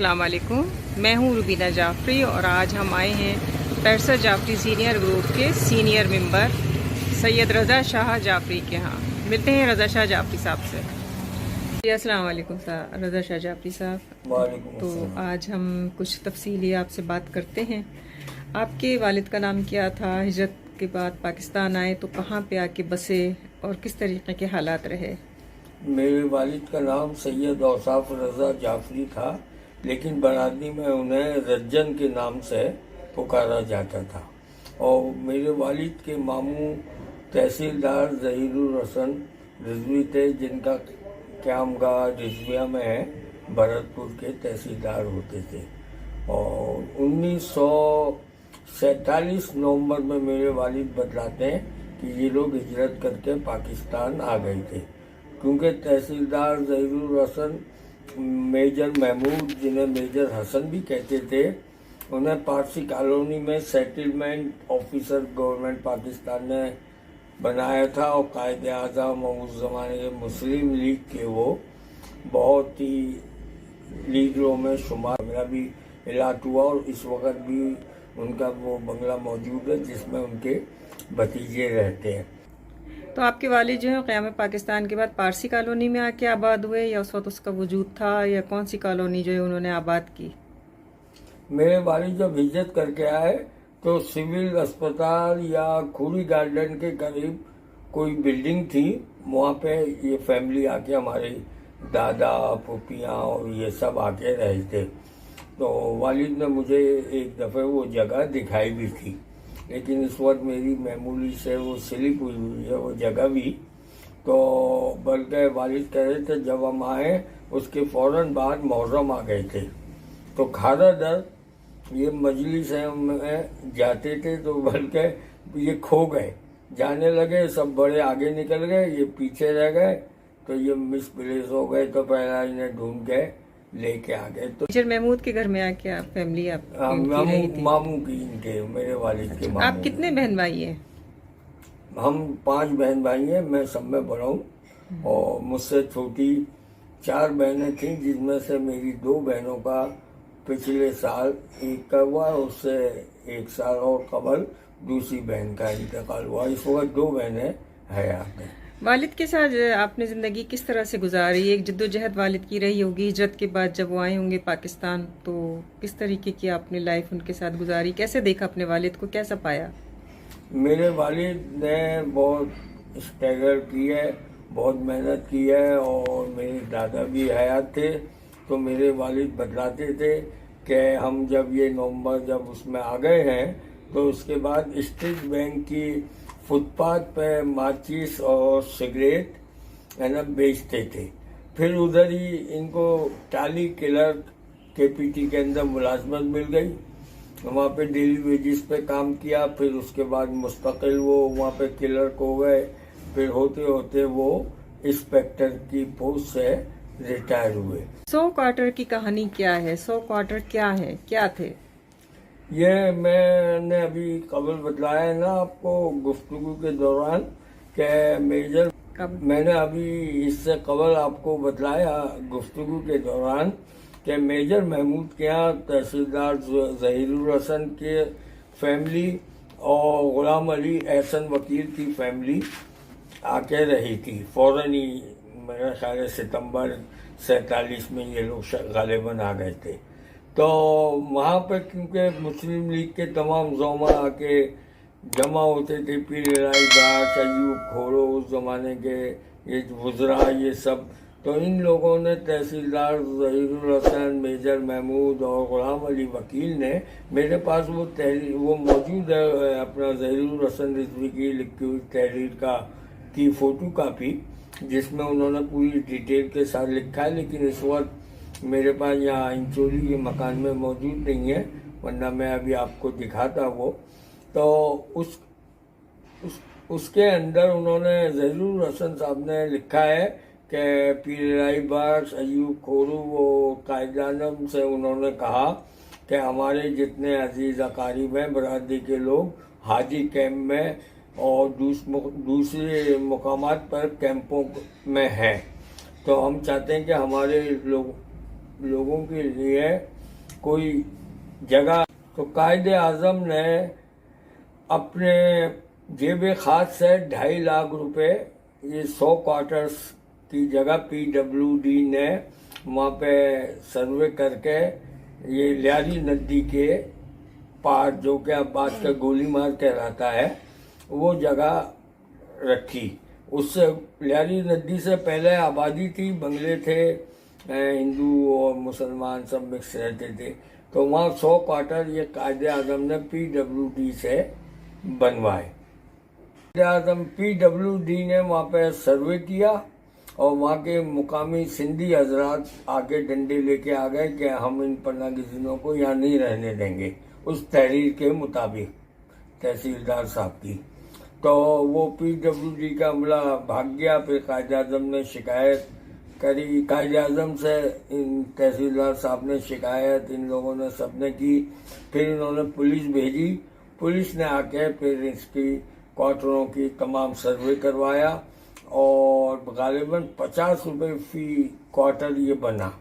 अस्सलाम वालेकुम। मैं हूँ रुबीना जाफरी और आज हम आए हैं पैरसा जाफरी सीनियर ग्रुप के सीनियर मेंबर सैयद रज़ा शाह जाफरी के यहाँ। मिलते हैं रज़ा शाह जाफरी साहब से। जी अस्सलाम वालेकुम रज़ा शाह जाफरी साहब। तो आज हम कुछ तफसीली आपसे बात करते हैं। आपके वालिद का नाम क्या था? हिजरत के बाद पाकिस्तान आए तो कहाँ पे आके बसे और किस तरीके के हालात रहे? मेरे वालिद का नाम सैयद औसाफ रज़ा जाफरी था, लेकिन बरादरी में उन्हें रज्जन के नाम से पुकारा जाता था। और मेरे वालिद के मामू तहसीलदार ज़हीरुल हसन रिजवी थे, जिनका क़यामगाह रिजविया में है, भरतपुर के तहसीलदार होते थे। और 1947 नवंबर में मेरे वालिद बतलाते हैं कि ये लोग हिजरत करके पाकिस्तान आ गए थे, क्योंकि तहसीलदार ज़हीरुल हसन मेजर महमूद, जिन्हें मेजर हसन भी कहते थे, उन्हें पारसी कॉलोनी में सेटलमेंट ऑफिसर गवर्नमेंट पाकिस्तान ने बनाया था। और कायदे आज़म और उस ज़माने के मुस्लिम लीग के वो बहुत ही लीडरों में शुमार। मेरा भी इलाट हुआ और इस वक्त भी उनका वो बंगला मौजूद है जिसमें उनके भतीजे रहते हैं। तो आपके वालिद जो है क़याम पाकिस्तान के बाद पारसी कॉलोनी में आके आबाद हुए, या उस वक्त उसका वजूद था, या कौन सी कॉलोनी जो है उन्होंने आबाद की? मेरे वालिद जब हिजरत करके आए तो सिविल अस्पताल या खूरी गार्डन के करीब कोई बिल्डिंग थी, वहाँ पे ये फैमिली आके, हमारे दादा फूफियाँ और ये सब आके रहे थे। तो वालिद ने मुझे एक दफ़े वो जगह दिखाई भी थी, लेकिन इस वक्त मेरी मामूली से वो स्लिप हुई है वो जगह भी। तो बल्कि वालिद कह रहे थे जब हम आए उसके फ़ौरन बाद मुहर्रम आ गए थे, तो खारा दर ये मजलिस में जाते थे, तो बल्कि ये खो गए, जाने लगे, सब बड़े आगे निकल गए, ये पीछे रह गए, तो ये मिस प्लेस हो गए। तो पहला इन्हें ढूंढ के लेके आ गए। तो मेजर महमूद के घर में आके आप फैमिली मामू की इनके, मेरे वालिद के मामू। आप कितने बहन भाई हैं? हम 5 बहन भाई हैं, मैं सब में बड़ा हूँ। और मुझसे छोटी 4 बहनें थीं, जिसमें से मेरी 2 बहनों का पिछले साल एक का हुआ, उससे 1 साल और कबल दूसरी बहन का इंतकाल हुआ। इस वक्त 2 बहनें हयात हैं। वालिद के साथ आपने ज़िंदगी किस तरह से गुजारी? एक जद्दोजहद वालिद की रही होगी हिजरत के बाद, जब वो आए होंगे पाकिस्तान, तो किस तरीके की आपने लाइफ उनके साथ गुजारी? कैसे देखा अपने वालिद को, कैसा पाया? मेरे वालिद ने बहुत स्ट्रगल की है, बहुत मेहनत की है। और मेरे दादा भी हयात थे, तो मेरे वालिद बतलाते थे कि हम जब ये नवंबर जब उसमें आ गए हैं, तो उसके बाद स्टेट बैंक की फुटपाथ पे माचिस और सिगरेट है ना बेचते थे। फिर उधर ही इनको टाली क्लर्क KPT के अंदर मुलाजमत मिल गई, वहाँ पे डेली वेजिस पे काम किया। फिर उसके बाद मुस्तकिल वो वहाँ पे क्लर्क हो गए, फिर होते होते वो इंस्पेक्टर की पोस्ट से रिटायर हुए। 100 क्वार्टर की कहानी क्या है? 100 क्वार्टर क्या है, क्या थे? ये मैंने अभी कबल बतलाया है ना आपको गुफ्तगू के दौरान कि मेजर, मैंने अभी इससे कबल आपको बतलाया गुफ्तगू के दौरान कि मेजर महमूद के यहाँ तहसीलदार ज़हीरुल हसन के फैमिली और गुलाम अली एहसन वकील की फैमिली आके रही थी। फौरन ही मेरा ख्याल है सितंबर 47 में ये लोग गालिबन आ गए थे। तो वहाँ पर क्योंकि मुस्लिम लीग के तमाम ज़ोमा आके जमा होते थे, पीर इलाही दास, अयूब खोड़ो, उस ज़माने के ये वज़रा, ये सब, तो इन लोगों ने तहसीलदार ज़हीरुल हसन, मेजर महमूद और गुलाम अली वकील ने, मेरे पास वो मौजूद है अपना ज़हीरुल हसन रिजवी की लिखी हुई तहरीर की फ़ोटो कापी, जिसमें उन्होंने पूरी डिटेल के साथ लिखा है, लेकिन इस वक्त मेरे पास यहाँ इंचोली के मकान में मौजूद नहीं है, वरना मैं अभी आपको दिखाता वो। तो उसके अंदर उन्होंने ज़हीरुल हसन साहब ने लिखा है कि पीर इलाही बख्श, अयूब खोरू, वो कायदानम से उन्होंने कहा कि हमारे जितने अजीज़ अकारीब हैं बरादरी के लोग हाजी कैंप में और दूसरे मुकामात पर कैंपों में हैं, तो हम चाहते हैं कि हमारे लोग लोगों के लिए कोई जगह, तो कायदे आजम ने अपने जेब खास से 2.5 लाख रुपए ये 100 क्वार्टर्स की जगह PWD ने वहाँ पे सर्वे करके ये लियारी नदी के पार, जो कि अब बात का गोलीमार कहलाता है, वो जगह रखी। उससे लियारी नदी से पहले आबादी थी, बंगले थे, हिंदू और मुसलमान सब मिक्स रहते थे। तो वहाँ 100 क्वार्टर ये कायदे आजम ने PWD से बनवाए। कायदे आजम PWD ने वहाँ पे सर्वे किया और वहाँ के मुकामी सिंधी हजरात आगे डंडे लेके आ गए कि हम इन पनागिजीनों को यहाँ नहीं रहने देंगे, उस तहरीर के मुताबिक तहसीलदार साहब की। तो वो PWD का अमला भाग गया। फिर कायदे आजम ने शिकायत करी, कायदे आजम से इन तहसीलदार साहब ने शिकायत इन लोगों ने सबने की। फिर इन्होंने पुलिस भेजी, पुलिस ने आके फिर इसकी क्वार्टरों की तमाम सर्वे करवाया और गालिबन 50 रुपये फी क्वार्टर ये बना।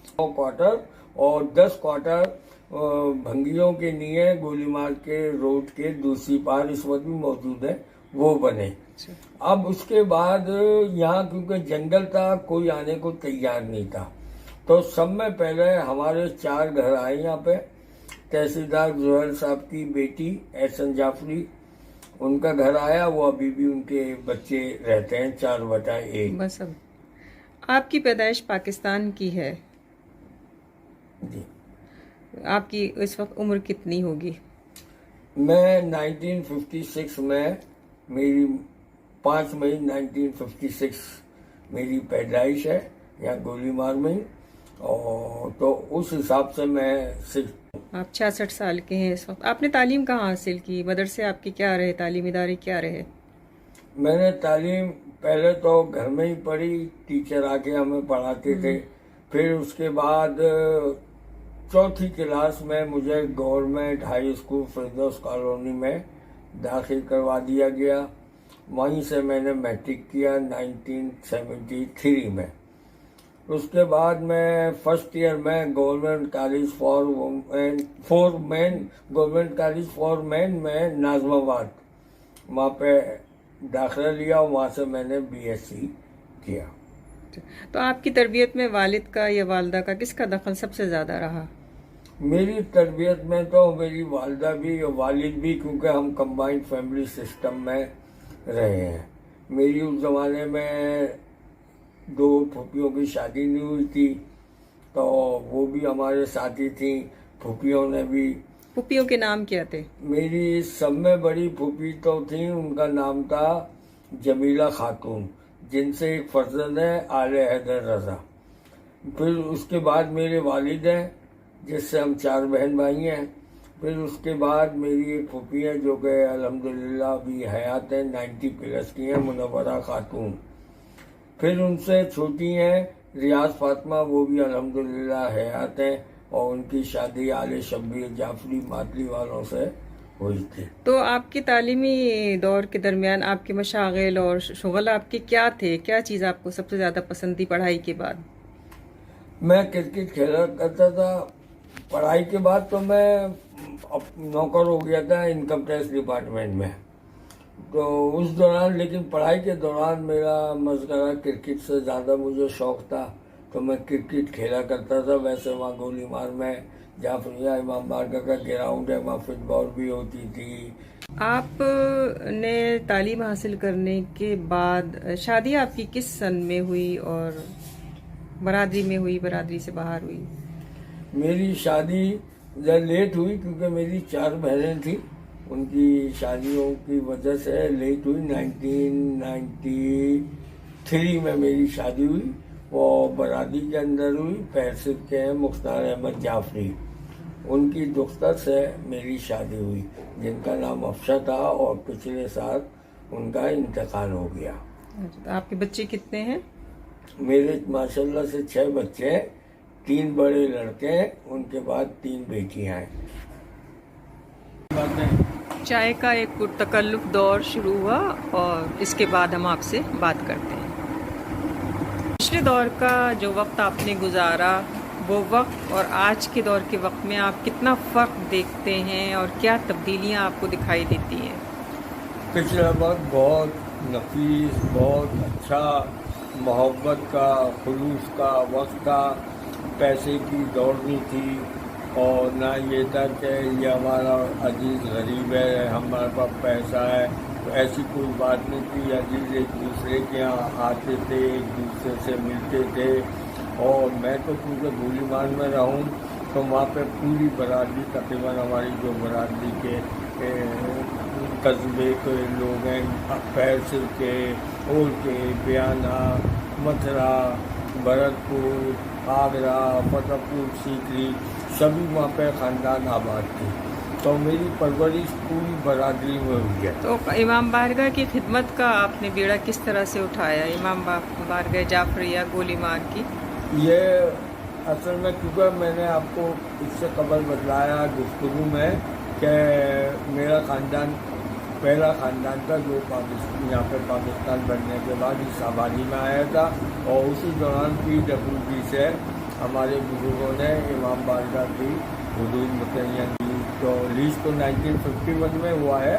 100 क्वार्टर और 10 क्वार्टर भंगियों के लिए गोलीमार के रोड के दूसरी पार इस वक्त भी मौजूद है, वो बने। अब उसके बाद यहाँ क्योंकि जंगल था, कोई आने को तैयार नहीं था, तो सब में पहले हमारे 4 घर आए यहाँ पे। तहसीलदार जोहर साहब की बेटी एहसन जाफरी, उनका घर आया, वो अभी भी उनके बच्चे रहते हैं 4/1। बस अब आपकी पैदाइश पाकिस्तान की है जी। आपकी इस वक्त उम्र कितनी होगी? मैं 1956 में, मेरी 5 मई 1956 मेरी पैदाइश है यहाँ गोलीमार में, और तो उस हिसाब से मैं आप 66 साल के हैं इस वक्त। आपने तालीम कहाँ हासिल की? मदरसे आपके क्या रहे, तालीम इदारे क्या रहे? मैंने तालीम पहले तो घर में ही पढ़ी, टीचर आके हमें पढ़ाते थे। फिर उसके बाद 4थी क्लास में मुझे गवर्नमेंट हाई स्कूल फिरदौस कॉलोनी में दाखिल करवा दिया गया। वहीं से मैंने मैट्रिक किया 1973 में। उसके बाद मैं फर्स्ट ईयर में गवर्नमेंट कॉलेज फॉर मैन में नाजमाबाद, वहाँ पे दाखिला लिया, वहाँ से मैंने BSc किया। तो आपकी तरबियत में वालिद का या वालदा का किसका दखल सबसे ज़्यादा रहा? मेरी तरबियत में तो मेरी वालदा भी और वालिद भी, क्योंकि हम कंबाइंड फैमिली सिस्टम में रहे हैं। मेरी उस ज़माने में 2 फूफियों की शादी नहीं हुई थी, तो वो भी हमारे साथ ही थी। फूफियों ने भी। फूफियों के नाम क्या थे? मेरी सब में बड़ी फूफी तो थी, उनका नाम था जमीला खातून, जिनसे एक फर्जंद है आले हैदर रजा। फिर उसके बाद मेरे वालिद हैं, जिससे हम 4 बहन भाई हैं। फिर उसके बाद मेरी एक फूफी है जो कि अल्हम्दुलिल्लाह अभी हयात है, 90+ की हैं, मुनव्वरा खातून। फिर उनसे छोटी हैं रियाज फातिमा, वो भी अल्हम्दुलिल्लाह हयात हैं, और उनकी शादी आले शब्बीर जाफरी मातली वालों से हुई थी। तो आपकी तालीमी दौर के दरमियान आपके मशागिल और शुगल आपके क्या थे? क्या चीज़ आपको सबसे ज़्यादा पसंद थी पढ़ाई के बाद? मैं क्रिकेट खेला करता था। पढ़ाई के बाद तो मैं नौकर हो गया था इनकम टैक्स डिपार्टमेंट में, तो उस दौरान, लेकिन पढ़ाई के दौरान मेरा मशगरा क्रिकेट से ज़्यादा मुझे शौक़ था, तो मैं क्रिकेट खेला करता था। वैसे वहाँ गोलीमार में जाफरिया इमाम बारगाह का ग्राउंड है, वहाँ फुटबॉल भी होती थी। आपने तालीम हासिल करने के बाद शादी आपकी किस सन में हुई और बरादरी में हुई, बरादरी से बाहर हुई? मेरी शादी लेट हुई क्योंकि मेरी 4 बहनें थी, उनकी शादियों की वजह से लेट हुई। 1993 में मेरी शादी हुई, वो बरादरी के अंदर हुई। पैरसिद के हैं मुख्तार अहमद जाफरी, उनकी दुख्तर से मेरी शादी हुई, जिनका नाम अफशा था, और पिछले साल उनका इंतकाल हो गया। तो आपके बच्चे कितने हैं? मेरे माशाल्लाह से 6 बच्चे हैं, 3 बड़े लड़के हैं, उनके बाद 3 बेटियां हैं। चाय का एक पुरतकल्लुफ़ दौर शुरू हुआ और इसके बाद हम आपसे बात करते हैं। पिछले दौर का जो वक्त आपने गुजारा وہ وقت اور آج کے دور کے وقت میں آپ کتنا فرق دیکھتے ہیں اور کیا تبدیلیاں آپ کو دکھائی دیتی ہیں؟ پچھلا وقت بہت نفیس، بہت اچھا، محبت کا، خلوص کا وقت تھا. پیسے کی دوڑ نہیں تھی اور نہ یہ تھا کہ یہ ہمارا عزیز غریب ہے، ہمارے پاس پیسہ ہے، تو ایسی کوئی بات نہیں تھی. عزیز ایک دوسرے کے یہاں آتے تھے، ایک دوسرے سے ملتے تھے. اور میں تو کیونکہ گولیمان میں رہا ہوں تو وہاں پہ پوری برادری تقریباً ہماری جو برادری کے قصبے کے لوگ ہیں، پیرسل کے، اول کے، بیانہ، متھرا، بھرتپور، آگرہ، فتح پور سیکری، سبھی وہاں پہ خاندان آباد تھے. تو میری پرورش پوری برادری میں ہوئی ہے. تو امام بارگاہ کی خدمت کا آپ نے بیڑا کس طرح سے اٹھایا، امام بارگاہ جعفریہ گولیمار کی؟ یہ اصل میں کیونکہ میں نے آپ کو اس سے قبل بتلایا گفتگو میں کہ میرا خاندان پہلا خاندان تھا جو یہاں پہ پاکستان بننے کے بعد اس آبادی میں آیا تھا. اور اسی دوران PWD سے ہمارے بزرگوں نے امام بارگاہ کی حدود متعین کی. تو لیز تو 1951 میں ہوا ہے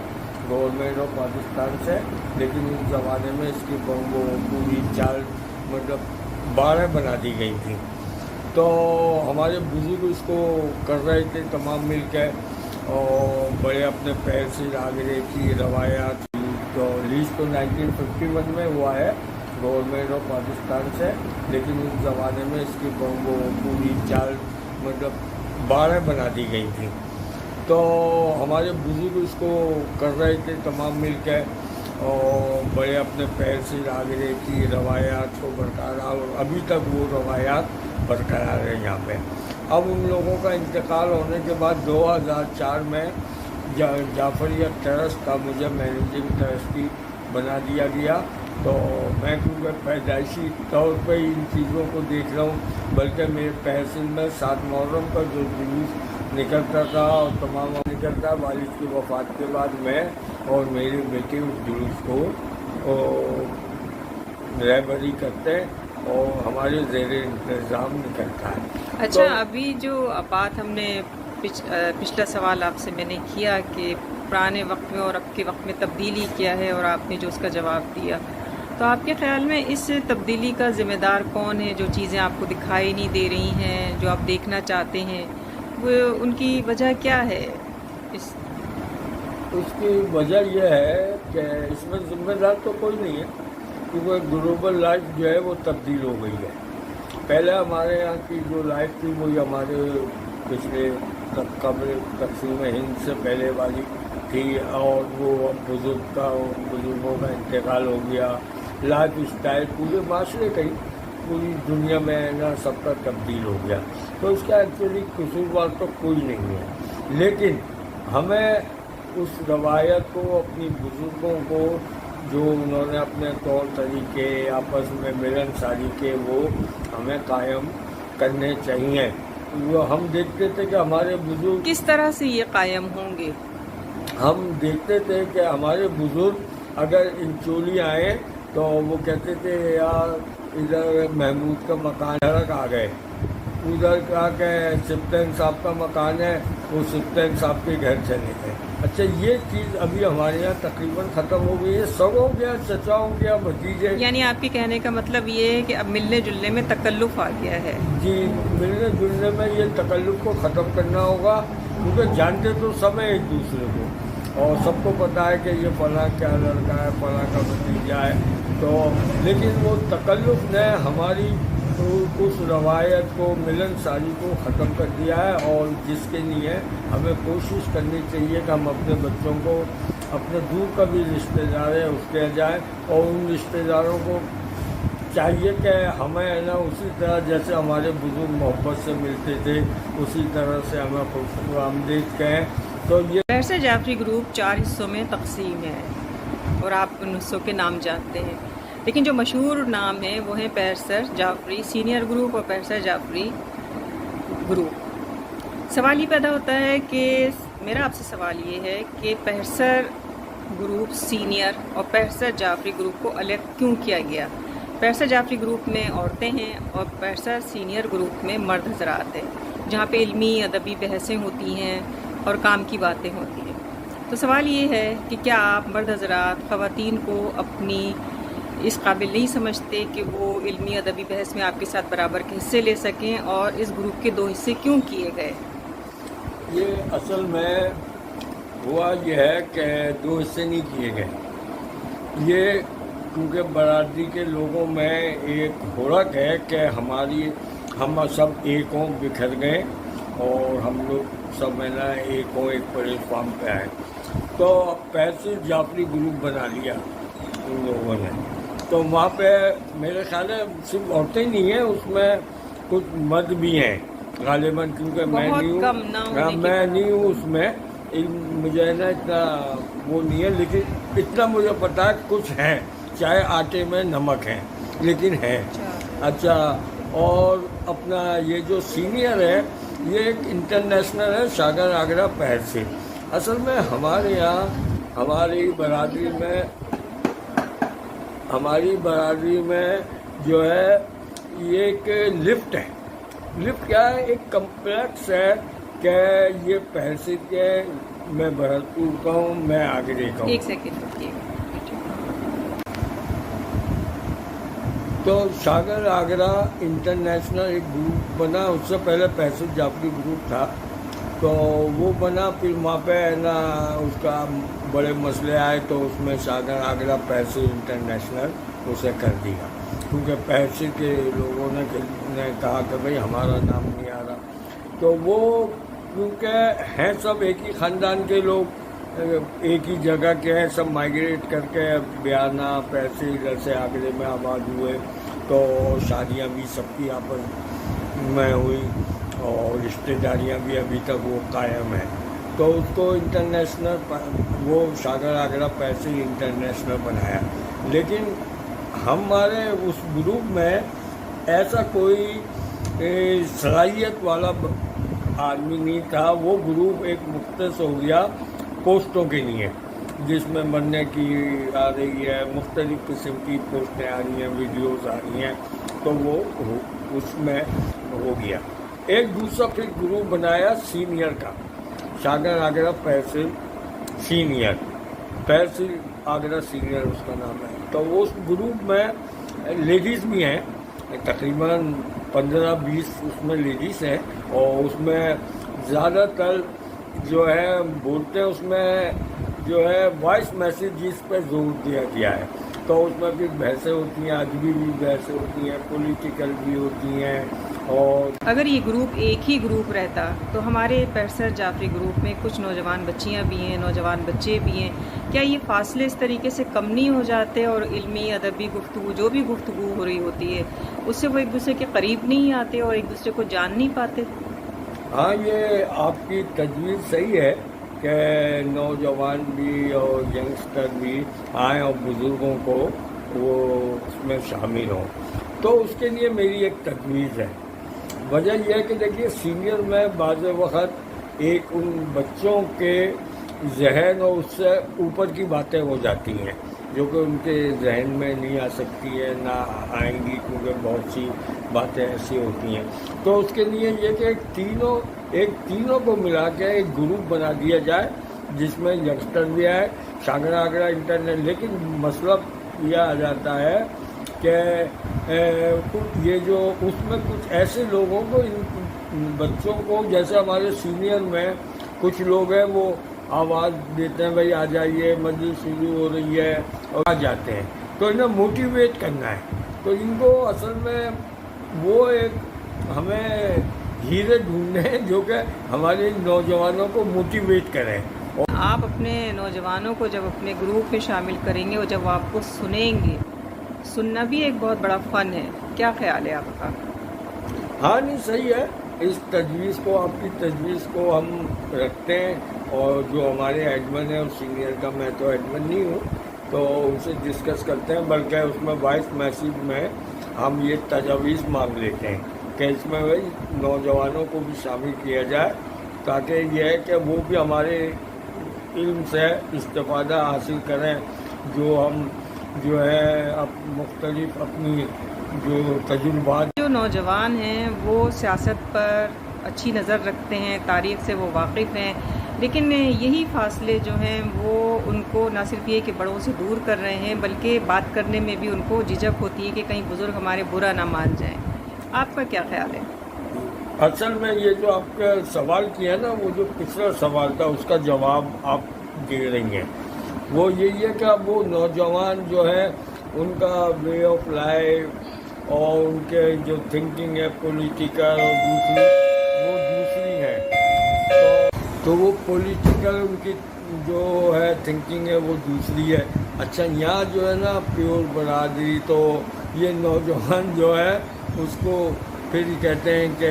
گورنمنٹ آف پاکستان سے، لیکن اس زمانے میں اس کی پوری چال مطلب 12 بنا دی گئی تھیں. تو ہمارے بزرگ اس کو کر رہے تھے تمام مل کے، اور بڑے اپنے پیر سے آگرے کی روایات تھی. تو لیز تو 1951 میں ہوا ہے گورنمنٹ آف پاکستان سے، لیکن اس زمانے میں اس کی پوری چال مطلب 12 بنا دی گئی تھیں. تو ہمارے بزرگ اس کو کر رہے تھے تمام مل کے، اور بڑے اپنے پیر سے آگرے کی روایات کو برقرار، ابھی تک وہ روایات برقرار ہیں یہاں پہ. اب ان لوگوں کا انتقال ہونے کے بعد 2004 میں جعفریہ ٹرسٹ کا مجھے مینیجنگ ٹرسٹی بنا دیا گیا. تو میں کیونکہ پیدائشی طور پہ ان چیزوں کو دیکھ رہا ہوں، بلکہ میرے تحصیل میں 7 محرم کا جو جلوس نکلتا تھا اور تمام نکلتا، والد کی وفات کے بعد میں اور میرے بیٹے اس جلوس کو رہبری کرتے اور ہمارے زیر انتظام نکلتا ہے. اچھا، ابھی جو بات ہم نے پچھلا سوال آپ سے میں نے کیا کہ پرانے وقت میں اور اب کے وقت میں تبدیلی کیا ہے، اور آپ نے جو اس کا جواب دیا، تو آپ کے خیال میں اس تبدیلی کا ذمہ دار کون ہے؟ جو چیزیں آپ کو دکھائی نہیں دے رہی ہیں، جو آپ دیکھنا چاہتے ہیں، وہ ان کی وجہ کیا ہے؟ اس کی وجہ یہ ہے کہ اس میں ذمہ دار تو کوئی نہیں ہے، کیونکہ گلوبل لائف جو ہے وہ تبدیل ہو گئی ہے. پہلے ہمارے یہاں کی جو لائف تھی وہی ہمارے پچھلے قبل تقسیم ہند سے پہلے والی تھی، اور وہ بزرگوں کا انتقال ہو گیا. لائف اسٹائل پورے معاشرے کا ہی، پوری دنیا میں نا سب کا تبدیل ہو گیا. تو اس کا ایکچولی قصوروار تو کوئی نہیں ہے، لیکن ہمیں اس روایت کو، اپنی بزرگوں کو جو انہوں نے اپنے طور طریقے آپس میں ملن ساری کے، وہ ہمیں قائم کرنے چاہیے. وہ ہم دیکھتے تھے کہ ہمارے بزرگ کس طرح سے یہ قائم ہوں گے؟ ہم دیکھتے تھے کہ ہمارے بزرگ اگر انچولی آئے تو وہ کہتے تھے یار ادھر محمود کا مکان ادھر آ گئے، ادھر کا کہ سپتین صاحب کا مکان ہے، وہ سپتین صاحب کے گھر چلے گئے. اچھا، یہ چیز ابھی ہمارے یہاں تقریباً ختم ہو گئی ہے. سب ہو گیا، چچا ہو گیا، بھتیجے. یعنی آپ کے کہنے کا مطلب یہ ہے کہ اب ملنے جلنے میں تکلف آ گیا ہے؟ جی، ملنے جلنے میں یہ تکلف کو ختم کرنا ہوگا، کیونکہ جانتے تو سب ہیں ایک دوسرے کو، اور سب کو پتہ ہے کہ یہ فلاں کیا لڑکا ہے، فلاں کا بھتیجا ہے. تو لیکن وہ تکلف نے ہماری اس روایت کو، ملن ساری کو ختم کر دیا ہے. اور جس کے لیے ہمیں کوشش کرنی چاہیے کہ ہم اپنے بچوں کو، اپنے دور کا بھی رشتہ دار ہے اس کے جائیں، اور ان رشتہ داروں کو چاہیے کہ ہمیں نا اسی طرح جیسے ہمارے بزرگ محبت سے ملتے تھے اسی طرح سے ہمیں خوش آمدید کہیں. تو یہ پیرسر جعفری گروپ 4 حصوں میں تقسیم ہے، اور آپ ان حصوں کے نام جانتے ہیں، لیکن جو مشہور نام ہیں وہ ہیں پیرسر جعفری سینئر گروپ اور پیرسر جعفری گروپ. سوال یہ پیدا ہوتا ہے کہ میرا آپ سے سوال یہ ہے کہ پیرسر گروپ سینئر اور پیرسر جعفری گروپ کو الگ کیوں کیا گیا؟ پیرسا جعفری گروپ میں عورتیں ہیں اور پیرسا سینئر گروپ میں مرد حضرات ہیں، جہاں پہ علمی ادبی بحثیں ہوتی ہیں اور کام کی باتیں ہوتی ہیں۔ تو سوال یہ ہے کہ کیا آپ مرد حضرات خواتین کو اپنی اس قابل نہیں سمجھتے کہ وہ علمی ادبی بحث میں آپ کے ساتھ برابر کے حصے لے سکیں، اور اس گروپ کے 2 حصے کیوں کیے گئے؟ یہ اصل میں ہوا یہ ہے کہ 2 حصے نہیں کیے گئے، یہ کیونکہ برادری کے لوگوں میں ایک ہورک ہے کہ ہم سب ایک ہوں، بکھر گئے اور ہم لوگ سب ہے نا ایک ہوں، ایک پلیٹ فارم پہ آئے، تو پیرسا جعفری گروپ بنا لیا ان لوگوں نے۔ تو وہاں پہ میرے خیال ہے صرف عورتیں نہیں ہیں، اس میں کچھ مرد بھی ہیں غالباً، کیونکہ میں نہیں ہوں اس میں، مجھے نا اتنا وہ نہیں ہے، لیکن اتنا مجھے پتا ہے کچھ ہیں، چاہے آٹے میں نمک ہے لیکن ہے۔ اچھا، اور اپنا یہ جو سینئر ہے یہ ایک انٹرنیشنل ہے، شاگر آگرہ پیرسے۔ اصل میں ہمارے یہاں ہماری برادری میں جو ہے یہ ایک لفٹ ہے۔ لفٹ کیا ہے؟ ایک کمپلیکس ہے کہ یہ پیرسے کے، میں بھرتپور کا ہوں، میں آگرے کا ہوں۔ ایک سیکنڈ رکیے۔ تو شاگر آگرہ انٹرنیشنل ایک گروپ بنا، اس سے پہلے پیرسا جعفری گروپ تھا، تو وہ بنا، پھر وہاں پہ نا اس کا بڑے مسئلے آئے تو اس میں شاگر آگرہ پیرسا انٹرنیشنل اسے کر دیا، کیونکہ پیرسے کے لوگوں نے کہا کہ بھئی ہمارا نام نہیں آ رہا۔ تو وہ کیونکہ ہیں سب ایک ہی خاندان کے لوگ، ایک ہی جگہ کے ہیں، سب مائگریٹ کر کے بیانہ پیرسے ادھر سے آگرے میں آباد ہوئے، تو شادیاں بھی سب کی آپس میں ہوئی اور رشتہ داریاں بھی ابھی تک وہ قائم ہیں۔ تو اس کو انٹرنیشنل، وہ شاگر آگرہ پیرسے انٹرنیشنل بنایا، لیکن ہمارے اس گروپ میں ایسا کوئی صلاحیت والا آدمی نہیں تھا۔ وہ گروپ ایک مختص ہو گیا پوسٹوں کے لیے، جس میں بننے کی آ رہی ہے، مختلف قسم کی پوسٹیں آ رہی ہیں، ویڈیوز آ رہی ہیں، تو وہ اس میں ہو گیا۔ ایک دوسرا پھر گروپ بنایا سینئر کا، شاگر آگرہ پیرسے سینئر، پیرسے آگرہ سینئر اس کا نام ہے۔ تو اس گروپ میں لیڈیز بھی ہیں، تقریباً 15-20 اس میں لیڈیز ہیں، اور اس میں زیادہ تر جو ہے بولتے ہیں، اس میں جو ہے وائس میسیجز پہ زور دیا گیا ہے، تو اس میں بھی بحثیں ہوتی ہیں، ادبی بھی بحثیں ہوتی ہیں، پولیٹیکل بھی ہوتی ہیں۔ اور اگر یہ گروپ ایک ہی گروپ رہتا تو ہمارے پیرسا جعفری گروپ میں کچھ نوجوان بچیاں بھی ہیں، نوجوان بچے بھی ہیں، کیا یہ فاصلے اس طریقے سے کم نہیں ہو جاتے، اور علمی ادبی گفتگو جو بھی گفتگو ہو رہی ہوتی ہے اس سے وہ ایک دوسرے کے قریب نہیں آتے اور ایک دوسرے کو جان نہیں پاتے؟ ہاں، یہ آپ کی تجویز صحیح ہے کہ نوجوان بھی اور ینگسٹر بھی آئیں اور بزرگوں کو وہ اس میں شامل ہوں، تو اس کے لیے میری ایک تجویز ہے۔ وجہ یہ ہے کہ دیکھیے سینئر میں بعض وقت ایک ان بچوں کے ذہن اور اس سے اوپر کی باتیں ہو جاتی ہیں، جو کہ ان کے ذہن میں نہیں آ سکتی ہے، نہ آئیں گی، کیونکہ بہت سی باتیں ایسی ہوتی ہیں۔ تو اس کے لیے یہ کہ تینوں کو ملا کے ایک گروپ بنا دیا جائے، جس میں ینگسٹر بھی آئے، شاگر آگرہ انٹرنیٹ، لیکن مسئلہ یہ آ جاتا ہے کہ یہ جو اس میں کچھ ایسے لوگوں کو، ان بچوں کو، جیسے ہمارے سینئر میں کچھ لوگ ہیں وہ آواز دیتے ہیں، بھائی آ جائیے، مجلس شروع ہو رہی ہے، اور آ جاتے ہیں، تو انہیں موٹیویٹ کرنا ہے۔ تو ان کو اصل میں وہ ایک ہمیں ہیرے ڈھونڈنے ہیں جو کہ ہمارے نوجوانوں کو موٹیویٹ کریں۔ آپ اپنے نوجوانوں کو جب اپنے گروپ میں شامل کریں گے اور جب آپ کو سنیں گے، سننا بھی ایک بہت بڑا فن ہے، کیا خیال ہے آپ کا؟ ہاں، نہیں صحیح ہے، اس تجویز کو، آپ کی تجویز کو ہم رکھتے ہیں، اور جو ہمارے ایڈمن ہیں اور سینئر کا، میں تو ایڈمن نہیں ہوں، تو ان سے ڈسکس کرتے ہیں، بلکہ اس میں وائس میسیج میں ہم یہ تجاویز مانگ لیتے ہیں کہ اس میں بھائی نوجوانوں کو بھی شامل کیا جائے، تاکہ یہ ہے کہ وہ بھی ہمارے علم سے استفادہ حاصل کریں، جو ہم جو ہے اب مختلف اپنی جو تجربات جو نوجوان ہیں وہ سیاست پر اچھی نظر رکھتے ہیں، تاریخ سے وہ واقف ہیں، لیکن یہی فاصلے جو ہیں وہ ان کو نہ صرف یہ کہ بڑوں سے دور کر رہے ہیں بلکہ بات کرنے میں بھی ان کو جھجک ہوتی ہے کہ کہیں بزرگ ہمارے برا نہ مان جائیں. آپ کا کیا خیال ہے؟ اصل میں یہ جو آپ کا سوال کیا نا، وہ جو پچھلا سوال تھا اس کا جواب آپ دے رہی ہیں. وہ یہی ہے کہ اب وہ نوجوان جو ہے ان کا وے آف لائف اور ان کے جو تھنکنگ ہے پولیٹیکل اور دوسری ہے. تو وہ پولیٹیکل ان کی جو ہے تھنکنگ ہے وہ دوسری ہے. اچھا، یہاں جو ہے نا پیور برادری، تو یہ نوجوان جو ہے اس کو پھر کہتے ہیں کہ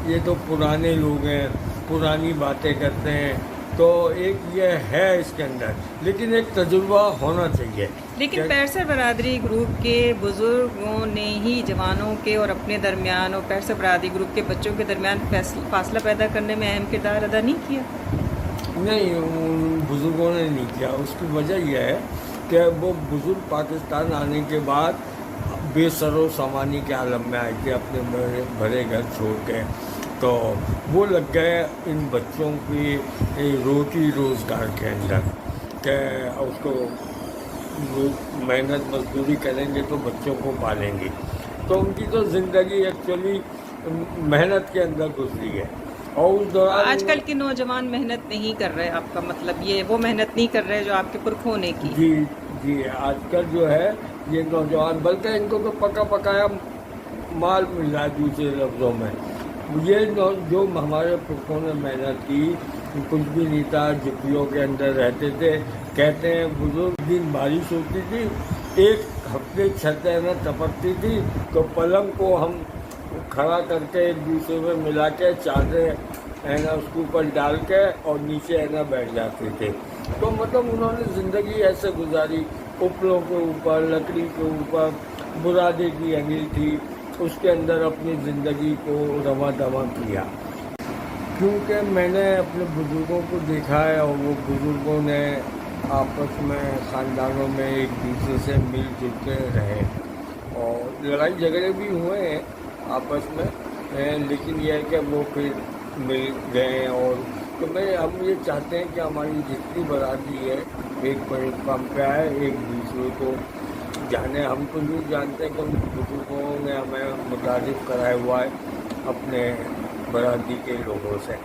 یہ تو پرانے لوگ ہیں، پرانی باتیں کرتے ہیں. تو ایک یہ ہے اس کے اندر، لیکن ایک تجربہ ہونا چاہیے. لیکن پیرسر برادری گروپ کے بزرگوں نے ہی جوانوں کے اور اپنے درمیان اور پیرسر برادری گروپ کے بچوں کے درمیان فاصلہ پیدا کرنے میں اہم کردار ادا نہیں کیا؟ نہیں، ان بزرگوں نے نہیں کیا. اس کی وجہ یہ ہے کہ وہ بزرگ پاکستان آنے کے بعد بے سر و سامانی کے عالم میں آئے تھے اپنے بھرے گھر چھوڑ کے. تو وہ لگ گئے ان بچوں کی روٹی روزگار کے اندر کہ اس کو محنت مزدوری کریں گے تو بچوں کو پالیں گے. تو ان کی تو زندگی ایکچولی محنت کے اندر گزری ہے. اور اس دوران آج کل کے نوجوان محنت نہیں کر رہے، آپ کا مطلب یہ وہ محنت نہیں کر رہے جو آپ کے پرکھوں نے کی؟ جی آج کل جو ہے یہ نوجوان، بلکہ ان کو تو پکا پکایا مال مل رہا ہے. دوسرے لفظوں میں یہ جو ہمارے پرکھوں نے محنت کی کچھ بھی نہیں تھا. جھپیوں کے اندر رہتے تھے. کہتے ہیں بزرگ دن بارش ہوتی تھی، ایک ہفتے چھتیں نہ ٹپکتی تھی تو پلنگ کو ہم کھڑا کر کے ایک دوسرے میں ملا کے چادریں اس کے اوپر ڈال کے اور نیچے بیٹھ جاتے تھے. تو مطلب انہوں نے زندگی ایسے گزاری، اوپروں کے اوپر، لکڑی کے اوپر، برادے کی انگل تھی، اس کے اندر اپنی زندگی کو رواں دواں کیا. کیونکہ میں نے اپنے بزرگوں کو دیکھا ہے اور وہ بزرگوں نے آپس میں خاندانوں میں ایک دوسرے سے مل جل کے رہے اور لڑائی جھگڑے بھی ہوئے ہیں آپس میں، لیکن یہ ہے کہ وہ پھر مل گئے. اور تو ہم یہ چاہتے ہیں کہ ہماری جتنی برادری ہے ایک پلیٹفارم پہ آئے، ایک دوسرے کو جانے. ہم تو نہیں جانتے کہ ان بزرگوں نے ہمیں متعارف کرایا ہوا ہے اپنے برادری کے لوگوں سے.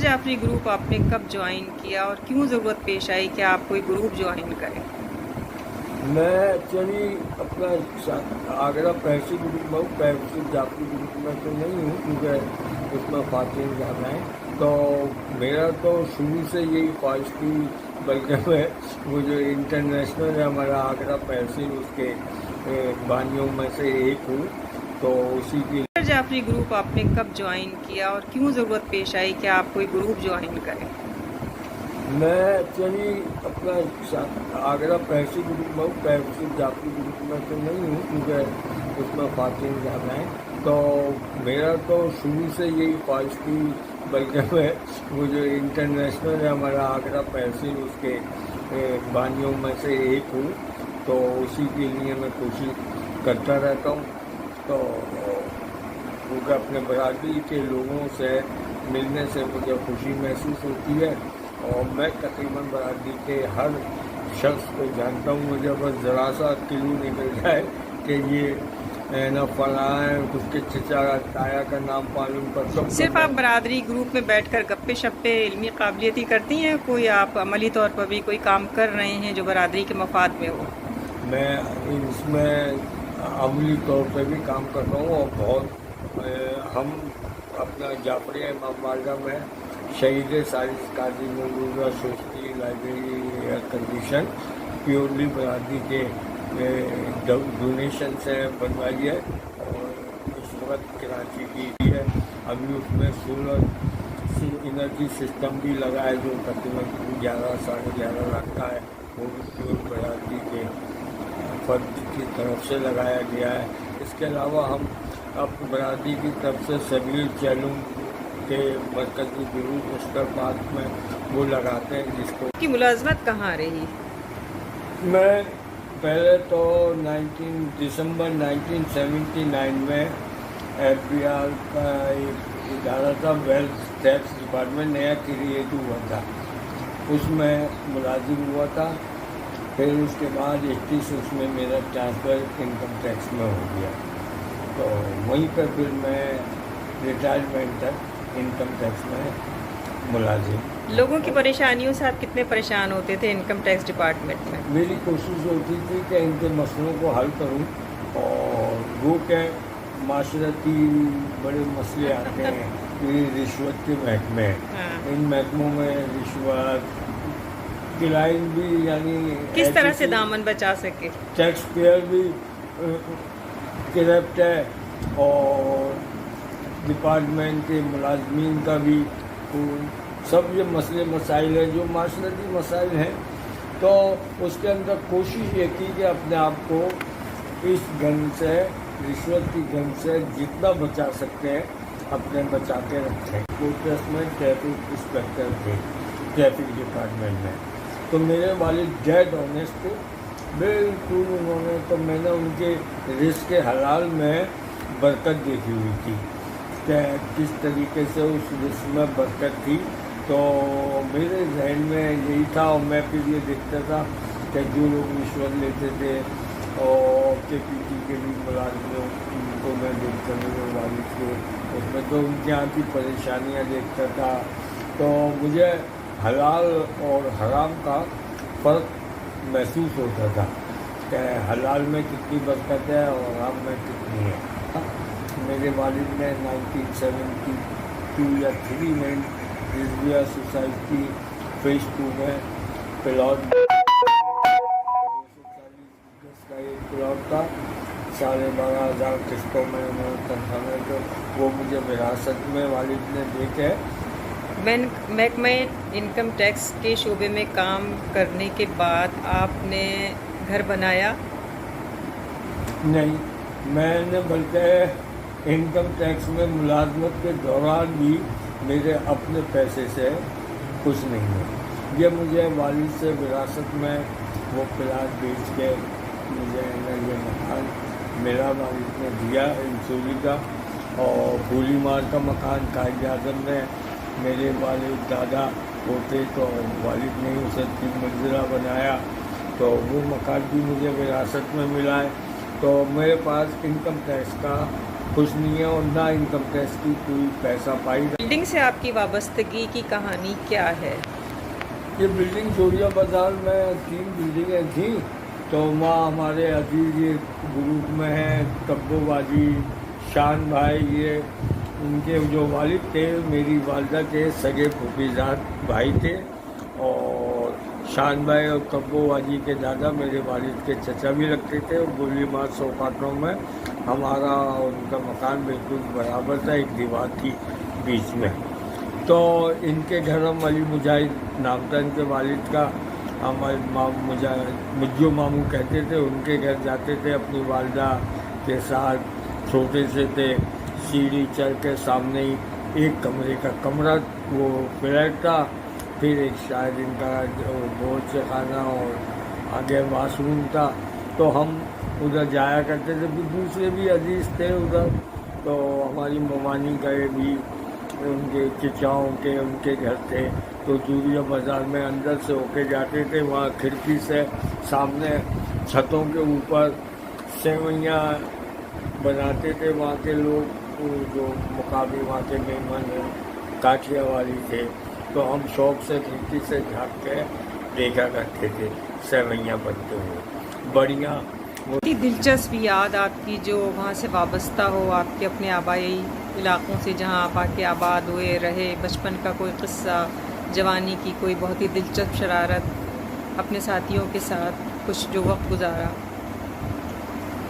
جعفری گروپ آپ نے کب جوائن کیا اور کیوں ضرورت پیش آئی کہ آپ کوئی گروپ جوائن کریں؟ میں ایکچولی اپنا آگرہ پیرسی گروپ میں ہوں. پیرسی جعفری گروپ میں تو نہیں ہوں کیونکہ اس میں خواتین جانا ہے. تو میرا تو شروع سے یہی خواہش تھی، بلکہ میں وہ جو انٹرنیشنل ہے ہمارا آگرہ پیرسی، اس کے بانیوں میں سے ایک ہوں. تو اسی کی جعفری گروپ آپ نے کب جوائن کیا اور کیوں ضرورت پیش آئی کہ آپ کوئی گروپ جوائن کریں؟ میں ایکچولی اپنا آگرہ پیرسی گروپ میں ہوں. پیرسی جعفری گروپ میں تو نہیں ہوں کیونکہ اس میں خواتین جانا ہے. تو میرا تو شروع سے یہی خواہش تھی، بلکہ میں وہ جو انٹرنیشنل ہے ہمارا آگرہ پیرسی، اس کے بانیوں میں سے ایک ہوں. تو اسی کے لیے میں کوشش کرتا رہتا ہوں. تو کیونکہ اپنے برادری کے لوگوں سے ملنے سے مجھے خوشی محسوس ہوتی ہے اور میں تقریباً برادری کے ہر شخص کو جانتا ہوں. مجھے بس ذرا سا کلو نکل جائے کہ یہ نہ فلاں ہے، اس کے چچا تایا کا نام معلوم کرتا ہوں. صرف آپ برادری گروپ میں بیٹھ کر گپے شپے علمی قابلیتی کرتی ہیں، کوئی آپ عملی طور پر بھی کوئی کام کر رہے ہیں جو برادری کے مفاد میں ہو؟ میں اس میں عملی طور پہ بھی کام کرتا ہوں اور بہت ہم اپنا جعفریہ امام باڑہ میں شہید سالس قاضی موجودہ سوستی لائبریری ایئر کنڈیشن پیورلی برادری کے ڈونیشن سے بنوائی ہے اور اس وقت کراچی کی ہے. ابھی اس میں سولر انرجی سسٹم بھی لگا ہے جو تقریباً 11-11.5 لاکھ کا ہے. وہ بھی پیور برادری کے فرد کی طرف سے لگایا گیا ہے. اس کے علاوہ ہم اپنی برادری کی طرف سے سبیل چیلنگ کے مرکزی گروہ مشکل پارک میں وہ لگاتے ہیں جس کو کی ملازمت کہاں رہی؟ میں पहले तो दिसंबर 1979 में FBI का एक इदारा था, वेल्थ टैक्स डिपार्टमेंट नया क्रिएट हुआ था, उसमें मुलाजिम हुआ था। फिर उसके बाद 21 उसमें मेरा ट्रांसफ़र इनकम टैक्स में हो गया, तो वहीं पर फिर मैं रिटायरमेंट तक इनकम टैक्स में मुलाजिम। लोगों की परेशानियों से आप कितने परेशान होते थे इनकम टैक्स डिपार्टमेंट में? मेरी कोशिश होती थी कि इनके मसलों को हल करूं, और वो के माशरती बड़े मसले आते हैं, ये रिश्वत के महकमे हैं। हाँ। इन महकमों में रिश्वत क्लाइंट भी, यानी किस तरह से दामन बचा सके? टैक्स पेयर भी करप्ट है, और डिपार्टमेंट के मुलाजमीन का भी, सब ये मसले मसाइल हैं जो माशरती मसाइल हैं। तो उसके अंदर कोशिश ये की कि अपने आप को इस गन से, रिश्वत की गन से जितना बचा सकते हैं अपने बचा के रखें। कोर्टस में ट्रैफिक इंस्पेक्टर थे ट्रैफिक डिपार्टमेंट में, तो मेरे वालिद डेड ऑनेस्ट थे बिल्कुल। उन्होंने, तो मैंने उनके रिस्क के हलाल में बरकत देखी हुई थी कि किस तरीके से उस रिस्क में बरकत थी। तो मेरे जहन में यही था, और मैं फिर ये देखता था कि जो लोग रिश्वत लेते थे और KPT के भी मुलाजिमों, उनको मैं देखता मेरे वालिद के उसमें, तो उनके यहाँ की परेशानियाँ देखता था। तो मुझे हलाल और हराम का फ़र्क महसूस होता था कि हलाल में कितनी बरकत है और हराम में कितनी है। मेरे वालिद ने 1972 या 3 में रिजविया सोसाइटी फेज 2 में प्लॉट 240 का एक प्लॉट था, 12,500 किस्तों में उन्होंने तनख्वाह, तो वो मुझे विरासत में वालिद ने दे के। महकमे इनकम टैक्स के शोबे में काम करने के बाद आपने घर बनाया? नहीं, मैंने बल्कि इनकम टैक्स में मुलाजमत के दौरान भी मेरे अपने पैसे से कुछ नहीं है। ये मुझे वालिद से विरासत में वो प्लाट बेच के मुझे ये मकान मेरा वालिद ने दिया इंसूरी का, और गोली मार का मकान कायद आज़म ने मेरे वालिद दादा होते तो वालिद ने उसे 3 मंजिला बनाया, तो वो मकान भी मुझे विरासत में मिला है। तो मेरे पास इनकम टैक्स का कुछ नहीं है, और ना इनकम टैक्स की कोई पैसा पाई। बिल्डिंग से आपकी वाबस्तगी की कहानी क्या है? ये बिल्डिंग जोड़िया बाज़ार में 3 बिल्डिंगें थी, तो वहाँ हमारे अजीज ये ग्रुप में हैं, कब्बो बाजी, शान भाई, ये उनके जो वालिद थे मेरी वालदा के सगे फूफीजाद भाई थे, और शान भाई और कब्बो बाजी के दादा मेरे वालिद के चचा भी लगते थे। और गोली मार सौकातों में हमारा और उनका मकान बिल्कुल बराबर था, एक दीवार थी बीच में। तो इनके घर हम अली मुजाहिद नाम था इनके वालिद का, हम मुझो मामू कहते थे, उनके घर जाते थे अपनी वालदा के साथ। छोटे से थे, सीढ़ी चढ़ के सामने ही एक कमरे का कमरा वो फ्लैट था, फिर एक शायद इनका बहुत से खाना और आगे वाशरूम था। तो हम उधर जाया करते थे, फिर दूसरे भी अजीज़ थे उधर, तो हमारी ममानी गए भी, उनके चिचाओं के उनके घर थे, तो जूरिया बाज़ार में अंदर से होके जाते थे। वहाँ खिड़की से सामने छतों के ऊपर सेवइयाँ बनाते थे वहाँ के लोग, जो मुकाबले वहाँ के मेहमान काठियावाड़ी थे, तो हम शौक से खिड़की से झाँक के देखा करते थे सेवइयाँ बनते हुए बढ़िया। कोई दिलचस्प याद आपकी जो वहाँ से वाबस्ता हो, आपके अपने आबाई इलाकों से जहाँ आप आके आबाद हुए रहे, बचपन का कोई किस्सा, जवानी की कोई बहुत ही दिलचस्प शरारत, अपने साथियों के साथ कुछ जो वक्त गुजारा?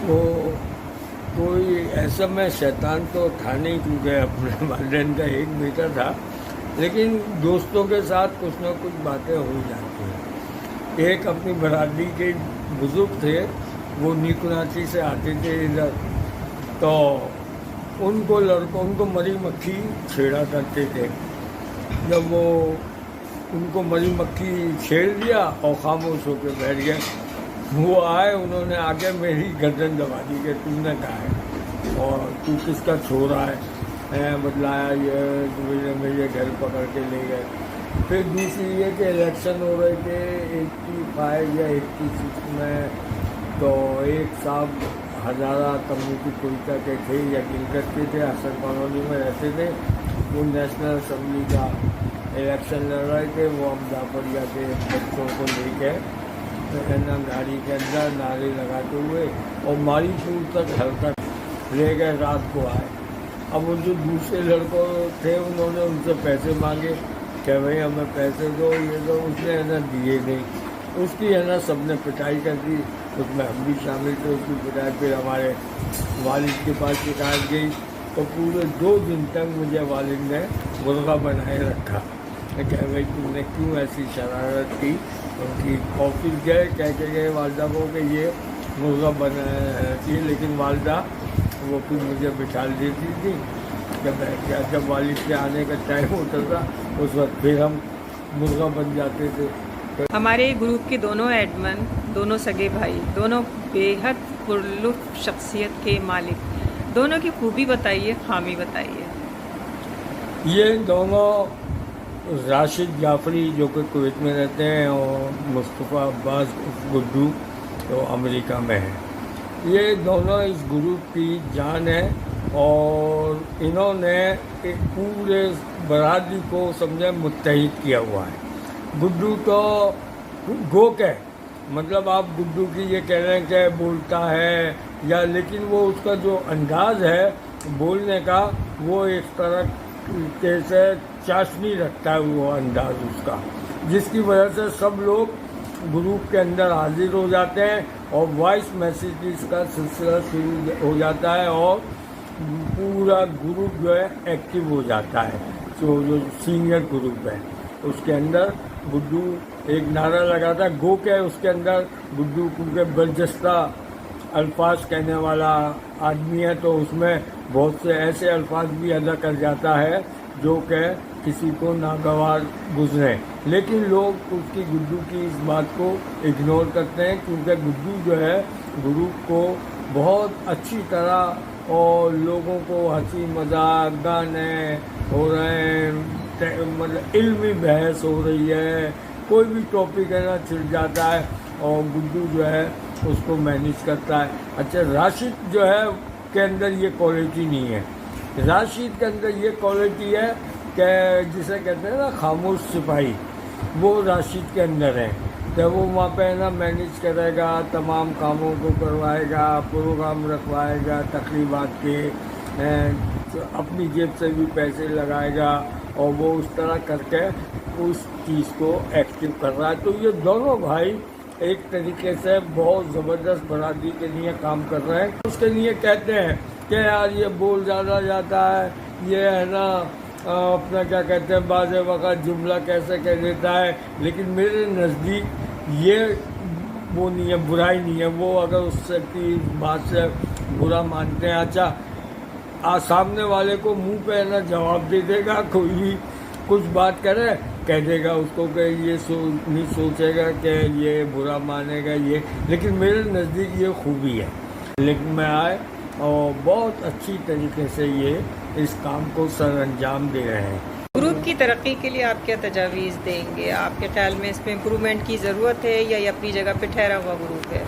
वो कोई ऐसा मैं शैतान तो था नहीं, क्योंकि अपने वालिदैन का एक बेटा था, लेकिन दोस्तों के साथ कुछ ना कुछ बातें हो जाती हैं। एक अपनी बरादरी के बुजुर्ग थे, वो नीकुनाची से आते थे इधर, तो उनको मरी मक्खी छेड़ा करते थे। जब वो उनको मरी मक्खी छेड़ दिया और खामोश होकर बैठ गए, वो आए, उन्होंने आके मेरी गर्दन दबा दी कि तुमने कहा है और तू किसका छोरा है, बतलाया ये मेरे घर पकड़ के ले गए। फिर दूसरी ये कि इलेक्शन हो रहे थे 85 या 86 में, तो एक साहब हज़ारा कम्युनिटी कोयटा के थे या गिलगत के थे, हसन कॉलोनी में रहते थे। वो नेशनल असम्बली का इलेक्शन लड़ रहे थे, वो हम जाफरिया के बच्चों को लेके गाड़ी के अंदर नारे लगाते हुए और मारीपुर तक हल्का ले गए, रात को आए। अब वो जो दूसरे लड़कों थे उन्होंने उनसे पैसे मांगे कि भाई हमें पैसे दो, ये दो, उसने है ना दिए नहीं। उसकी है ना सबने पिटाई कर दी, उसमें हम भी शामिल थे उसकी पिटाई। फिर हमारे वालिद के पास शिकायत गई, तो पूरे 2 दिन तक मुझे वालिद ने मुर्गा बनाए रखा कि भाई तुमने क्यों ऐसी शरारत की। उनकी ऑफिस गए, कह के गए वालदा को कि ये मुर्गा बनाया थी, लेकिन वालदा वो फिर मुझे बिठा देती थी जब वालिद के आने का टाइम होता था, उस वक्त फिर हम मुर्गा बन जाते थे। हमारे ग्रुप के दोनों एडमन, दोनों सगे भाई, दोनों बेहद पुरलुत्फ शख्सियत के मालिक, दोनों की खूबी बताइए, खामी बताइए। ये दोनों राशिद जाफरी जो कि कुवैत में रहते हैं और मुस्तफ़ा अब्बास गुड्डू तो अमेरिका में है, ये दोनों इस ग्रुप की जान है और इन्होंने एक पूरे बरादरी को समझे मुत्तहिद किया हुआ है। गुड्डू तो गोक है, मतलब आप गुड्डू की ये कह रहे हैं कि बोलता है या, लेकिन वो उसका जो अंदाज़ है बोलने का वो एक तरह से चाशनी रखता है वो अंदाज़ उसका, जिसकी वजह से सब लोग ग्रुप के अंदर हाजिर हो जाते हैं और वॉइस मैसेजेस का सिलसिला शुरू हो जाता है और पूरा ग्रुप जो है एक्टिव हो जाता है। तो जो सीनियर ग्रुप है उसके अंदर गुड्डू एक नारा लगाता है, गो के उसके अंदर गुड्डू क्योंकि बर्जस्ता अल्फाज कहने वाला आदमी है, तो उसमें बहुत से ऐसे अल्फाज भी अदा कर जाता है जो कि किसी को नागवार गुजरे, लेकिन लोग उसकी गुड्डू की इस बात को इग्नोर करते हैं क्योंकि गुड्डू जो है ग्रुप को बहुत अच्छी तरह और लोगों को हंसी मजाक गाने हो रहे हैं, मतलब इल्मी बहस हो रही है, कोई भी टॉपिक है ना छिड़ जाता है और गुड्डू जो है उसको मैनेज करता है। अच्छा, राशिद जो है के अंदर ये क्वालिटी नहीं है। राशिद के अंदर ये क्वालिटी है कि जिसे कहते हैं ना खामोश सिपाही, वो राशिद के अंदर है। तो वो वहाँ पे ना मैनेज करेगा, तमाम कामों को करवाएगा, प्रोग्राम रखवाएगा, तकरीबात के अपनी जेब से भी पैसे लगाएगा और वो उस तरह करके उस चीज़ को एक्टिव कर रहा है। तो ये दोनों भाई एक तरीके से बहुत ज़बरदस्त बरादरी के लिए काम कर रहे हैं। उसके लिए कहते हैं कि यार ये बोल ज़्यादा जाता है, ये है ना अपना क्या कहते हैं बाज़ वक़्त जुमला कैसे कह देता है, लेकिन मेरे नज़दीक ये वो नहीं है, बुराई नहीं है। वो अगर उससे की बात से बुरा मानते हैं, अच्छा सामने वाले को मुंह पे ना जवाब दे देगा, कोई भी कुछ बात करे कह देगा उसको कि ये नहीं सोचेगा कि ये बुरा मानेगा ये, लेकिन मेरे नज़दीक ये खूबी है। लेकिन मैं आए और बहुत अच्छी तरीके से ये इस काम को सर अंजाम दे रहे हैं। ग्रुप की तरक्की के लिए आप क्या तजावीज़ देंगे? आपके ख्याल में इसमें इम्प्रूवमेंट की ज़रूरत है या ये अपनी जगह पे ठहरा हुआ ग्रुप है?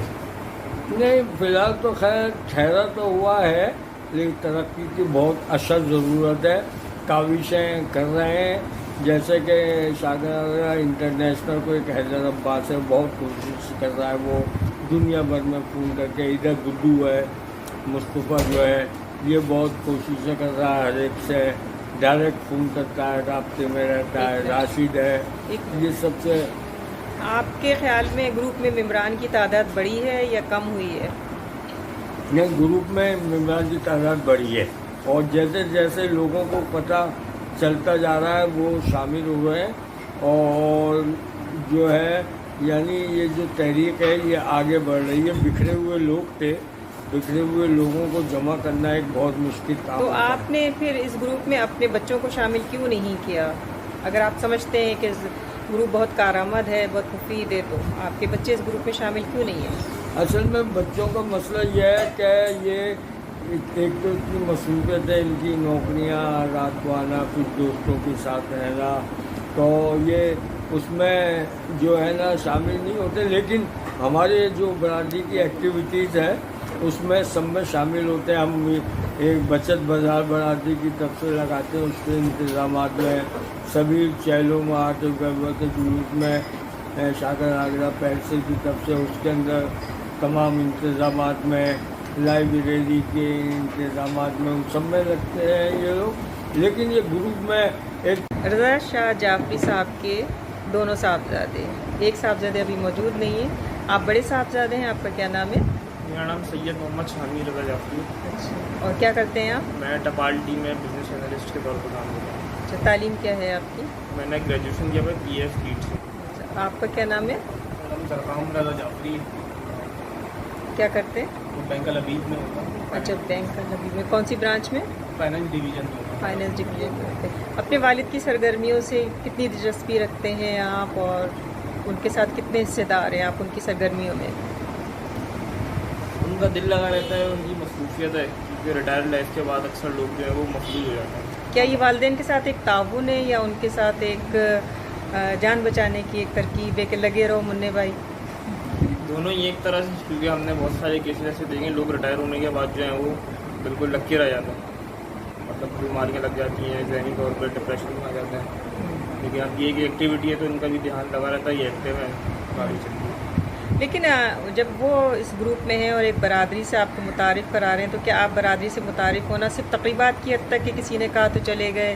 नहीं, फ़िलहाल तो खैर ठहरा तो हुआ है, लेकिन तरक्की की बहुत अशद ज़रूरत है। काविशें कर रहे हैं, जैसे कि शाहजहां इंटरनेशनल को एक हैदर अब्बास है, बहुत कोशिश कर रहा है वो दुनिया भर में फ़ोन करके। इधर गुड्डू है, मुस्तफ़ा जो है ये बहुत कोशिशें कर रहा है, हर एक से डायरेक्ट फ़ोन करता है, राब्ते में रहता है। राशिद है, ये सबसे। आपके ख्याल में ग्रुप में मेंबरान की तादाद बढ़ी है या कम हुई है? नहीं, ग्रुप में मेंबरान की तादाद बढ़ी है और जैसे जैसे लोगों को पता चलता जा रहा है वो शामिल हो रहे हैं और जो है यानी ये जो तहरीक है ये आगे बढ़ रही है। बिखरे हुए लोग थे, बिखरे हुए लोगों को जमा करना एक बहुत मुश्किल काम तो होता है। आपने फिर इस ग्रुप में अपने बच्चों को शामिल क्यों नहीं किया? अगर आप समझते हैं कि ग्रुप बहुत कारआमद है, बहुत मुफीद है, तो आपके बच्चे इस ग्रुप में शामिल क्यों नहीं है? असल में बच्चों का मसला ये है कि ये एक तो इतनी मसरूफियत है इनकी, नौकरियां, रात को आना, कुछ दोस्तों के साथ रहना, तो ये उसमें जो है ना शामिल नहीं होते। लेकिन हमारे जो बरादरी की एक्टिविटीज़ है उसमें सब में शामिल होते हैं। हम एक बचत बाज़ार बरादरी की तरफ से लगाते हैं, उसके इंतज़ाम में सभी शहरों में आटे गरबत जुलूस में शाकर आगरा पैरसे की तरफ से उसके अंदर तमाम इंतज़ाम में, लाइब्रेरी के इंतज़ाम में, उन सब में लगते हैं ये लोग। लेकिन ये ग्रुप में एक रज़ा शाह जाफरी साहब के दोनों साहबजादे, एक साहबजादे अभी मौजूद नहीं है, आप बड़े साहबजादे हैं, आपका क्या नाम है? मेरा नाम सैयद मोहम्मद शामी रज़ा जाफरी। अच्छा, और क्या करते हैं आप? मैं टपाल टीम में बिजनेस एनालिस्ट के तौर पर काम करता हूँ। अच्छा, तालीम क्या है आपकी? मैंने ग्रेजुएशन किया है PF लीड से। अच्छा, आपका क्या नाम है? मेरा नाम सरकाम रज़ा जाफरी। क्या करते हैं? वो बैंक लबीब में होता हूँ। अच्छा, बैंक का नबी में, कौन सी ब्रांच में? फाइनेंस डिवीजन में होता हूँ। फाइनेंस डिवीजन में होते हैं। अपने वालिद की सरगर्मियों से कितनी दिलचस्पी रखते हैं आप, और उनके साथ कितने हिस्सेदार हैं आप उनकी सरगर्मियों में? उनका दिल लगा रहता है, उनकी मसरूफियत है, क्योंकि रिटायर्ड लाइफ के बाद अक्सर लोग जो है वो मफलूज हो जाते हैं। क्या ये वालिदैन के साथ एक ताउन है, या उनके साथ एक जान बचाने की एक तरकीब है कि लगे रहो मुन्ने भाई? दोनों ही एक तरह से, क्योंकि हमने बहुत सारे केसेस ऐसे देखे लोग रिटायर होने के बाद जो है वो बिल्कुल लग के रह जाते हैं, मतलब बीमारियाँ लग जाती हैं, ज़हनी तौर पर डिप्रेशन में आ जाते हैं। लेकिन अब ये एक एक्टिविटी है तो इनका भी ध्यान लगा रहता है, ये एक्टिव है, गाड़ी चलती है। लेकिन जब वो इस ग्रुप में हैं और एक बरादरी से आपको मुतारिफ़ करा रहे हैं, तो क्या आप बरादरी से मुतारिफ़ होना सिर्फ तक़रीबात की हद तक कि किसी ने कहा तो चले गए,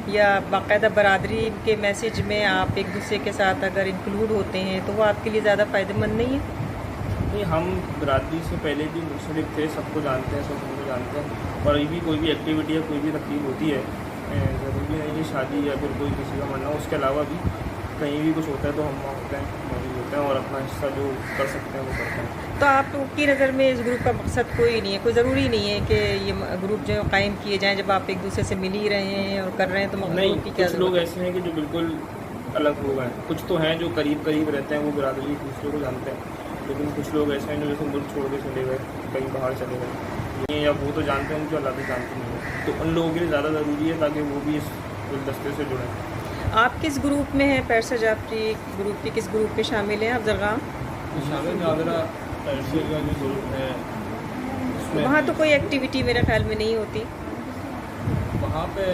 या बाकायदा बरादरी के मैसेज में आप एक दूसरे के साथ अगर इंक्लूड होते हैं तो वो आपके लिए ज़्यादा फ़ायदेमंद नहीं है? नहीं, हम बरादरी से पहले भी मुंसलिक थे, सबको जानते हैं, सब उनको जानते हैं, और अभी कोई भी एक्टिविटी या कोई भी तकलीफ होती है, ज़रूरी नहीं कि शादी या फिर कोई किसी का मरना हो, उसके अलावा भी कहीं भी कुछ होता है तो हम वहाँ होते हैं, मौजूद होते हैं, और अपना हिस्सा जो कर सकते हैं वो करते हैं। तो आपकी नज़र में इस ग्रुप का मकसद कोई नहीं है, कोई ज़रूरी नहीं है कि ये ग्रुप जो कायम किए जाएँ, जब आप एक दूसरे से मिल ही रहे हैं और कर रहे हैं, तो नहीं, की क्या कुछ लोग ऐसे हैं कि जो बिल्कुल अलग लोग हैं, कुछ तो हैं जो करीब करीब रहते हैं, वो बरादरी एक दूसरे को जानते हैं, लेकिन कुछ लोग ऐसे हैं जो जैसे मुल्क छोड़ के चले गए, कहीं बाहर चले गए, ये या वो तो जानते हैं, उनके अल्लाह भी जानते नहीं है, तो उन लोगों के लिए ज़्यादा ज़रूरी है ताकि वो भी इस गुलदस्ते से जुड़ें। आप किस ग्रुप में हैं? पैरसा जाफरी ग्रुप के किस ग्रुप में शामिल हैं आप? जरगाम शामिल आगरा पैरसे का जो ग्रुप है उसमें वहाँ तो कोई एक्टिविटी मेरे ख्याल में नहीं होती। वहाँ पे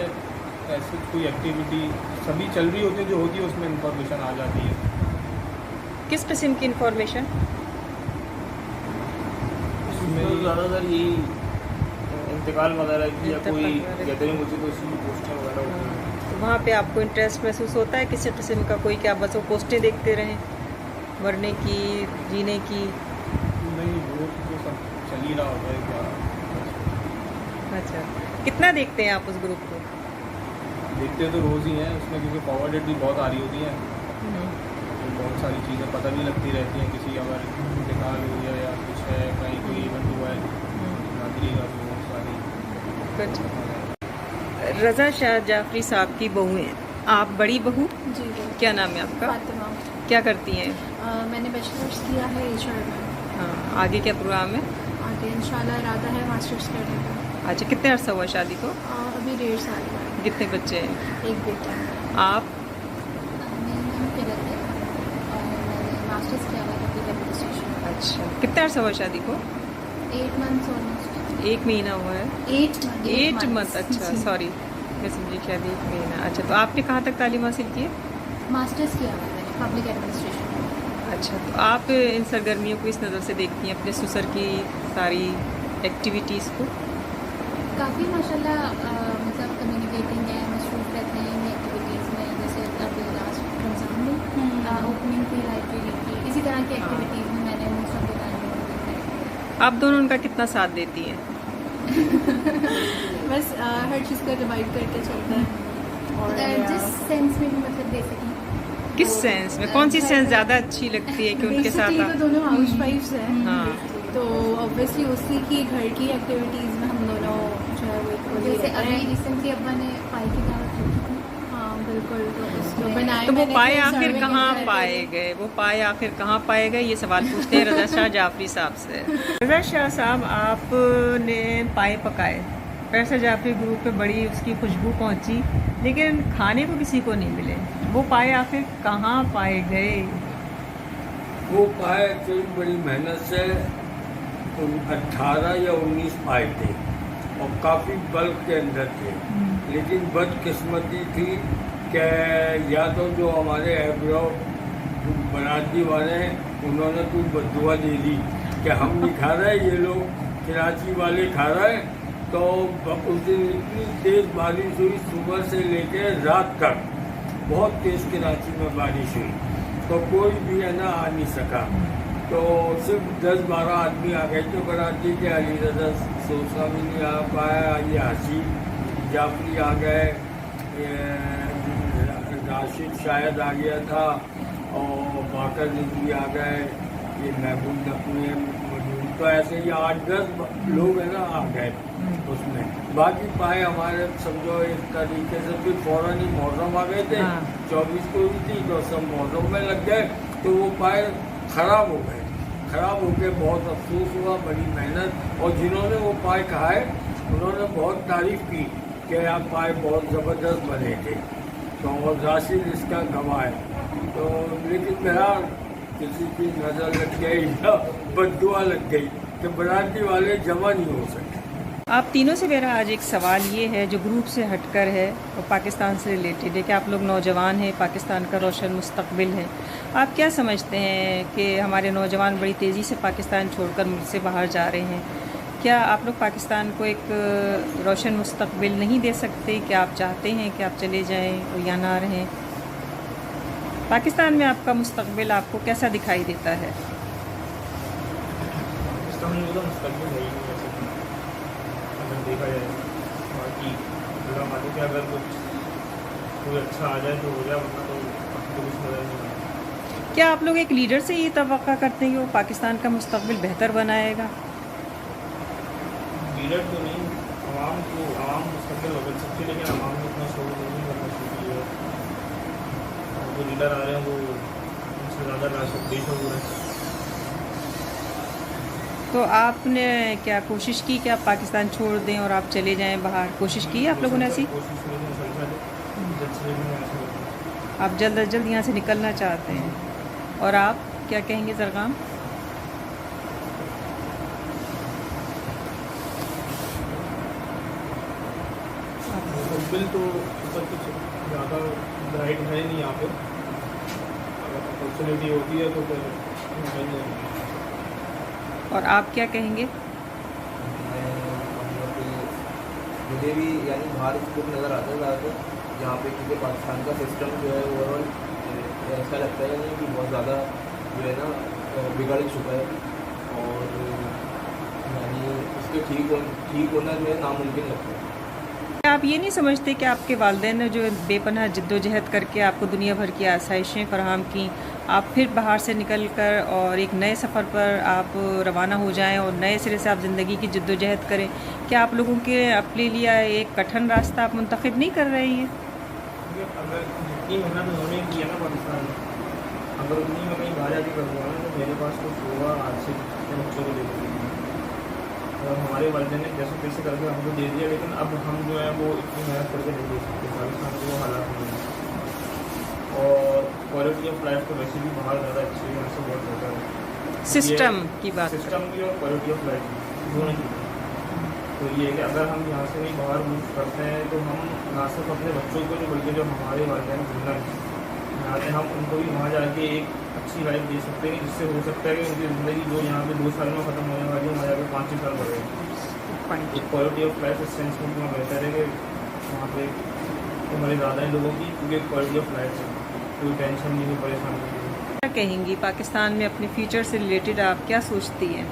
ऐसी कोई एक्टिविटी सभी चल रही होती है, जो होती है उसमें इंफॉर्मेशन आ जाती है। किस किस्म की इंफॉर्मेशन? उसमें ज़्यादातर यही इंतकाल वगैरह की, या कोई इंतकाल वगैरह। गैदरिंग होती है तो उसकी पोस्टें वगैरह होती हैं। तो वहाँ पे आपको इंटरेस्ट महसूस होता है किसी किस्म का कोई, क्या बस वो पोस्टें देखते रहें मरने की, जीने की? नहीं, वो तो सब चल ही रहा होता है क्या। अच्छा, कितना देखते हैं आप उस ग्रुप को? देखते तो रोज़ ही हैं उसमें, क्योंकि फॉरवर्डेड भी बहुत आ रही होती हैं, तो बहुत सारी चीज़ें पता भी लगती रहती हैं, किसी अगर इंतकाल हो गया या कुछ है, कहीं कोई इवेंट हुआ है, नादरी का भी बहुत सारी। कुछ रज़ा शाह जाफरी साहब की बहू हैं आप, बड़ी बहू? जी जी। क्या नाम है आपका? फातिमा। क्या करती हैं? मैंने बैचलर्स किया है HR में। हाँ, आगे क्या प्रोग्राम है? आगे इंशाल्लाह इरादा है मास्टर्स करने का। अच्छा, कितने अर्सा हुआ शादी को? अभी 1.5 साल हुआ है। कितने बच्चे हैं? एक बेटा है। आप? मेरा नाम किरत है और मैंने मास्टर्स किया हुआ है पब्लिक एडमिनिस्ट्रेशन। अच्छा, कितने अर्सा हुआ शादी को? 8 मंथ्स ऑलमोस्ट। 1 महीना हुआ है? 8 मंथ। अच्छा, सॉरी, मैं समझी शादी 1 महीना। अच्छा, तो आपने कहाँ तक तालीम हासिल की है? मास्टर्स किया हुआ है मैंने पब्लिक एडमिनिस्ट्रेशन में। अच्छा, तो आप इन सरगर्मियों को इस नज़र से देखती हैं अपने ससुर की सारी एक्टिविटीज़ को? काफ़ी माशाल्लाह मतलब कम्युनिकेटिंग है, मसरूफ रहते हैं इन एक्टिविटीज़ में, जैसे अभी लास्ट रमज़ान में ओपनिंग थी लाइब्रेरी की, इसी तरह की एक्टिविटीज़ में मैंने मोस्ट ऑफ द टाइम देखा है। आप दोनों उनका कितना साथ देती हैं? बस हर चीज़ को डिवाइड करके चलता है, और जिस सेंस में भी मतलब दे सकें। किस सेंस में? कौन सी सेंस ज़्यादा अच्छी लगती है कि उनके साथ Basically आप? तो दोनों हाउस वाइफ्स हैं, हाँ। तो ऑब्वियसली उसी की घर की एक्टिविटीज़ में हम दोनों जो है वो equally जैसे रहते अभी हैं। रिसेंटली अब्बा ने पाई की दावत रखी थी, हाँ हाँ बिल्कुल, तो उसमें बनाए तो वो मैंने पाए थे आखिर सर्वे कहाँ करके। पाए गए, वो पाए आखिर कहाँ पाए गए, ये सवाल पूछते हैं रज़ा शाह जाफरी साहब से। रज़ा शाह साहब, आपने पाए पकाए, पैरसा जाफरी ग्रुप पे बड़ी उसकी खुशबू पहुंची, लेकिन खाने को किसी को नहीं मिले। वो पाए आखिर कहाँ पाए गए? वो पाए एक्चुअली बड़ी मेहनत से 18 या 19 पाए थे और काफ़ी बल्क के अंदर थे, लेकिन बदकिस्मती थी कि या तो जो हमारे एब्रो बरादरी वाले हैं उन्होंने कोई बद्दुआ दे दी कि हम नहीं खा रहे, ये लोग कराची वाले खा रहे हैं। तो उस दिन इतनी तेज़ बारिश हुई, सुबह से लेके रात तक बहुत तेज़ कराची में बारिश हुई, तो कोई भी है ना आ नहीं सका। तो सिर्फ 10-12 आदमी आ गए थे कराची के। अली रज़ा सोसामी नहीं आ पाया, ये हसीब जाफरी आ गए, राशिद शायद आ गया था, और बाकर रिजवी आ गए, ये महबूब नकवी मौजूद। तो ऐसे ही 8-10 लोग है ना आ गए उसमें। बाकी पाए हमारे समझो एक तरीके से फिर फौरन ही मुहर्रम आ गए थे। हाँ। 24 को भी थी तो सब मुहर्रम में लग गए, तो वो पाए ख़राब हो गए। ख़राब होके बहुत अफसोस हुआ, बड़ी मेहनत, और जिन्होंने वो पाए खाए उन्होंने बहुत तारीफ़ की कि आप पाए बहुत ज़बरदस्त बने थे। तो और राशिद इसका गवाह है। तो लेकिन मेरा किसी की नज़र लग गई या बद्दुआ लग गई कि बरादरी वाले जमा नहीं हो सकते। आप तीनों से मेरा आज एक सवाल ये है जो ग्रुप से हटकर है और पाकिस्तान से रिलेटेड है कि आप लोग नौजवान हैं, पाकिस्तान का रोशन मुस्तकबिल है। आप क्या समझते हैं कि हमारे नौजवान बड़ी तेज़ी से पाकिस्तान छोड़कर मुल्क से बाहर जा रहे हैं? क्या आप लोग पाकिस्तान को एक रोशन मुस्तकबिल नहीं दे सकते? क्या आप चाहते हैं कि आप चले जाएं और यहाँ ना रहें? पाकिस्तान में आपका मुस्तकबिल आपको कैसा दिखाई देता है? पाकिस्तान में तो मुस्तकबिल है ही नहीं वैसे तो, अगर देखा जाए। बाकी अल्लाह माने कि अगर कुछ कोई अच्छा आ जाए तो हो जाए, वरना तो बाकी तो कुछ नज़र नहीं आता। क्या आप लोग एक लीडर से ये तवक्का करते हैं कि वो पाकिस्तान का मुस्तकबिल बेहतर बनाएगा? लीडर तो नहीं, आवाम मुस्तकबिल बदल सकती है, लेकिन आवाम ने उतना शोर नहीं करना शुरू किया है। जो लीडर आ रहे हैं वो उनसे ज़्यादा राशि देश हो रहे हैं। तो आपने क्या कोशिश की कि आप पाकिस्तान छोड़ दें और आप चले जाएं बाहर? कोशिश की आप लोगों ने ऐसी? कोशिश की मुसलसल जल्द से जल्द ऐसा होता है। आप जल्द अज जल्द यहाँ से निकलना चाहते हैं, और आप क्या कहेंगे ज़रगाम? मुस्तकबिल तो ऊपर कुछ ज़्यादा ब्राइट है नहीं यहाँ पे, अगर अपॉर्चुनिटी होती है तो फिर निकल जाएंगे। और आप क्या कहेंगे? मुझे भी यानी बाहर स्कोप नज़र आता है ज़्यादातर यहाँ पे, क्योंकि पाकिस्तान का सिस्टम जो है ओवरऑल ऐसा लगता है नहीं कि बहुत ज़्यादा जो है ना बिगड़ चुका है, और यानी इसके ठीक होना जो है नामुमकिन लगता है। आप ये नहीं समझते कि आपके वालिदैन ने जो बेपनाह जद्दोजहद करके आपको दुनिया भर की आसाइशें फराहम की, आप फिर बाहर से निकल कर और एक नए सफ़र पर आप रवाना हो जाएं और नए सिरे से आप ज़िंदगी की जद्दोजहद करें? क्या आप लोगों के अपने लिए एक कठिन रास्ता आप मुंतखब नहीं कर रहे हैं? अगर जितनी मेहनत उन्होंने की है ना पाकिस्तान में, अगर उतनी मैं कहीं बाहर जाके कर दूँगा तो मेरे पास कुछ होगा आज से अपने बच्चों को दे देंगे। और हमारे वालिदैन ने जैसे कैसे करके हमको दे दिया, लेकिन अब हम जो है वो इतनी मेहनत करके नहीं दे सकते, पाकिस्तान के वो हालात नहीं है। और क्वालिटी ऑफ लाइफ तो वैसे भी बाहर ज़्यादा अच्छी है, यहाँ से बहुत बेहतर है। सिस्टम की बात करें। सिस्टम की और क्वालिटी ऑफ लाइफ की दोनों की। तो ये है कि अगर हम यहाँ से नहीं बाहर मूव करते हैं तो हम ना सिर्फ अपने बच्चों को नहीं बल्कि जो हमारे वालिदैन जिंदा हैं यहाँ पे, हम उनको भी वहाँ जाके एक अच्छी लाइफ दे सकते हैं, जिससे हो सकता है कि उनकी ज़िंदगी जो यहाँ पे 2 साल में ख़त्म होने वाली है वहाँ जाके 5-6 साल बढ़ेगी। एक क्वालिटी ऑफ लाइफ इस सेंस में इतना बेहतर है कि वहाँ पे हमारे ज़्यादा ही लोगों की क्योंकि क्वालिटी ऑफ लाइफ है, कोई टेंशन नहीं, कोई परेशानी नहीं। क्या कहेंगी पाकिस्तान में अपने फ्यूचर से रिलेटेड आप क्या सोचती हैं?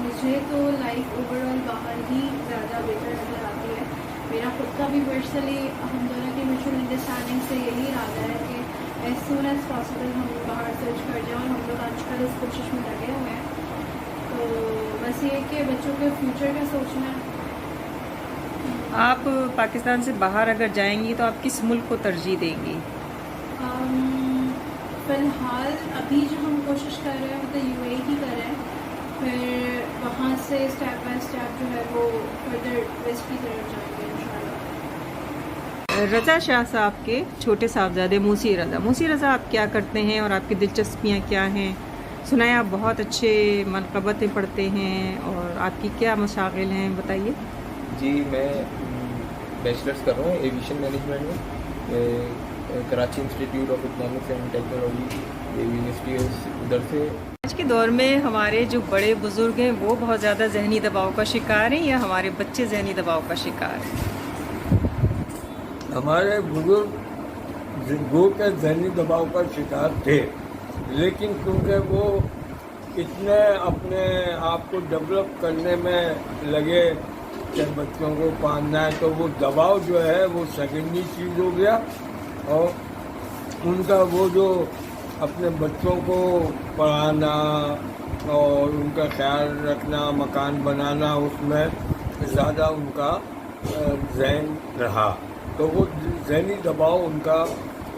मुझे तो लाइफ ओवरऑल बाहर ही ज़्यादा बेहतर नज़र आती है। मेरा खुद का भी पर्सनली हम दोनों की म्यूचुअल अंडरस्टैंडिंग से यही इरादा है कि एज सून एज़ पॉसिबल हम बाहर सर्च कर जाएँ, और हम लोग आजकल इस कोशिश में लगे हुए हैं। तो बस ये कि बच्चों के फ्यूचर का सोचना है। آپ پاکستان سے باہر اگر جائیں گی تو آپ کس ملک کو ترجیح دیں گی؟ فی الحال ابھی جو ہم کوشش کر رہے ہیں وہ تو یو اے ہی کر رہے ہیں، پھر وہاں سے اسٹیپ بائی اسٹیپ جو ہے وہ فردر ویسٹ کی طرف جائیں گے انشاءاللہ۔ رضا شاہ صاحب کے چھوٹے صاحبزادے موسی رضا، موسی رضا آپ کیا کرتے ہیں اور آپ کی دلچسپیاں کیا ہیں؟ سنا ہے آپ بہت اچھے منقبتیں پڑھتے ہیں، اور آپ کی کیا مشاغل ہیں بتائیے۔ جی میں بیچلرس کر رہا ہوں ایویشن مینجمنٹ میں، Karachi institute of economics and technology university ادھر سے۔ آج کے دور میں ہمارے جو بڑے بزرگ ہیں وہ بہت زیادہ ذہنی دباؤ کا شکار ہیں، یا ہمارے بچے ذہنی دباؤ کا شکار ہیں؟ ہمارے بزرگ گو کے ذہنی دباؤ کا شکار تھے، لیکن کیونکہ وہ اتنے اپنے آپ کو ڈیولپ کرنے میں لگے کہ بچوں کو پالنا ہے، تو وہ دباؤ جو ہے وہ سیکنڈری چیز ہو گیا، اور ان کا وہ جو اپنے بچوں کو پڑھانا اور ان کا خیال رکھنا، مکان بنانا، اس میں زیادہ ان کا ذہن رہا، تو وہ ذہنی دباؤ ان کا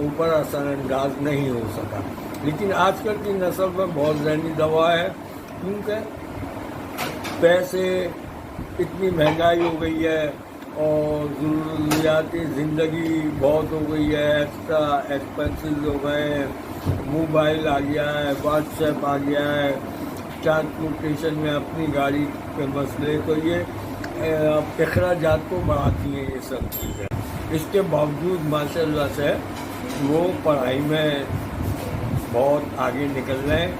اوپر اثر انداز نہیں ہو سکا۔ لیکن آج کل کی نسل میں بہت ذہنی دباؤ ہے، کیونکہ پیسے، اتنی مہنگائی ہو گئی ہے اور ضروریاتی زندگی بہت ہو گئی ہے، ایکسٹرا ایکسپینسز ہو گئے ہیں، موبائل آ گیا ہے، واٹس ایپ آ گیا ہے، ٹرانسپورٹیشن میں اپنی گاڑی کے مسئلے، تو یہ اخراجات کو بڑھاتی ہیں یہ سب چیزیں۔ اس کے باوجود ماشاء اللہ سے وہ پڑھائی میں بہت آگے نکل رہے ہیں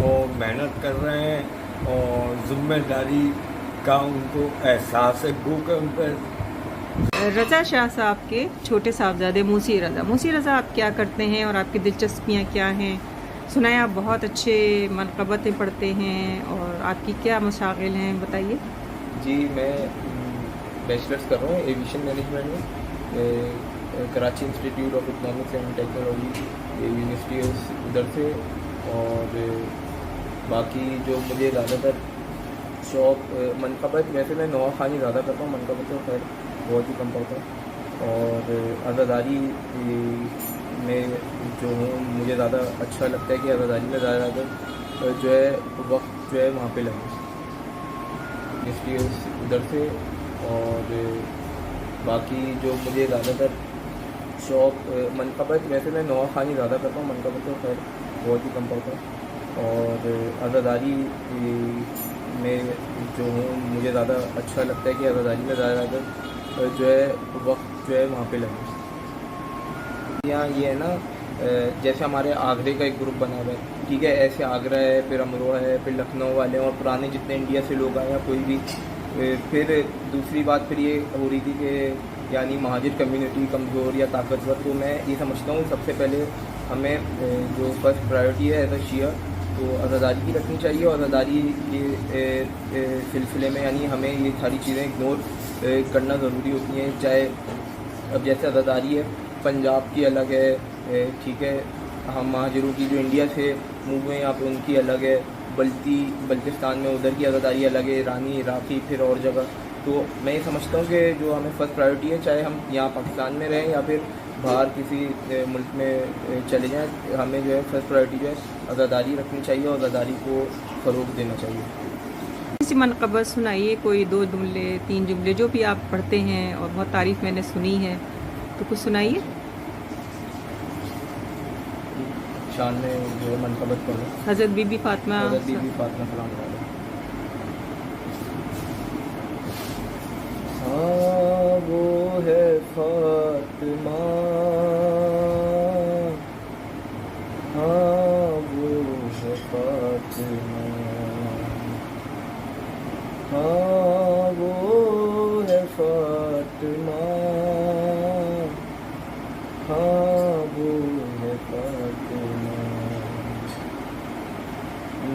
اور محنت کر رہے ہیں، اور ذمہ داری کا ان کو احساس ہے، گو کہ ان پہ۔ رضا شاہ صاحب کے چھوٹے صاحبزادے موسی رضا، موسی رضا آپ کیا کرتے ہیں اور آپ کی دلچسپیاں کیا ہیں؟ سنا ہے آپ بہت اچھے منقبتیں پڑھتے ہیں، اور آپ کی کیا مشاغل ہیں بتائیے۔ جی میں بیچلرس کر رہا ہوں ایویشن مینجمنٹ میں، Karachi institute of economics and technology university ادھر سے، اور باقی جو مجھے زیادہ تر شوق منقبت، ویسے میں نوا خوانی زیادہ کرتا ہوں، منقبت تو خیر بہت ہی کم پڑتا ہوں، اور عزاداری میں جو ہوں مجھے زیادہ اچھا لگتا ہے کہ عزاداری میں زیادہ جو ہے وقت جو ہے وہاں پہ لگے، اس لیے ادھر سے۔ اور باقی جو مجھے زیادہ تر شوق منقبت، ویسے میں نوا خوانی زیادہ کرتا ہوں، منقبت تو خیر بہت ہی کم پڑتا ہوں، اور عزاداری میں جو ہوں مجھے زیادہ اچھا لگتا ہے کہ عزاداری میں زیادہ جو ہے وقت جو ہے وہاں پہ لگے۔ یہاں یہ ہے نا، جیسے ہمارے آگرے کا ایک گروپ بنا ہوا ہے، ٹھیک ہے، ایسے آگرہ ہے، پھر امروہہ ہے، پھر لکھنؤ والے ہیں، اور پرانے جتنے انڈیا سے لوگ آئے ہیں کوئی بھی۔ پھر دوسری بات پھر یہ ہو رہی تھی کہ یعنی مہاجر کمیونٹی کمزور یا طاقتور، تو میں یہ سمجھتا ہوں سب سے پہلے ہمیں جو فرسٹ پرائیورٹی ہے ایز اے شیعہ، تو عزاداری کی رکھنی چاہیے، اور عزاداری کے سلسلے میں یعنی ہمیں یہ ساری چیزیں اگنور کرنا ضروری ہوتی ہیں، چاہے اب جیسے عزاداری ہے پنجاب کی الگ ہے، ٹھیک ہے، ہم مہاجروں کی جو انڈیا سے موو ہوئے ہیں یہاں پہ ان کی الگ ہے، بلتستان میں ادھر کی عزاداری الگ ہے، ایرانی، عراقی، پھر اور جگہ۔ تو میں یہ سمجھتا ہوں کہ جو ہمیں فرسٹ پرائیورٹی ہے، چاہے ہم یہاں پاکستان میں رہیں یا پھر باہر کسی ملک میں چلے جائیں، ہمیں جو ہے فرسٹ پرائیورٹی جو ہے عزاداری رکھنی چاہیے، اور عزاداری کو فروغ دینا چاہیے۔ کسی منقبت سنائیے، کوئی 2 جملے 3 جملے جو بھی آپ پڑھتے ہیں اور بہت تعریف میں نے سنی ہے، تو کچھ سنائیے۔ شان میں جو ہے منقبت کروں، حضرت بی بی فاطمہ، حضرت بی بی فاطمہ سلام علیہ۔ ہاں وہ ہے فاطمہ، ہاں وہ ہے فاطمہ، ہاں وہ ہے فاطمہ، ہاں وہ ہے فاطمہ،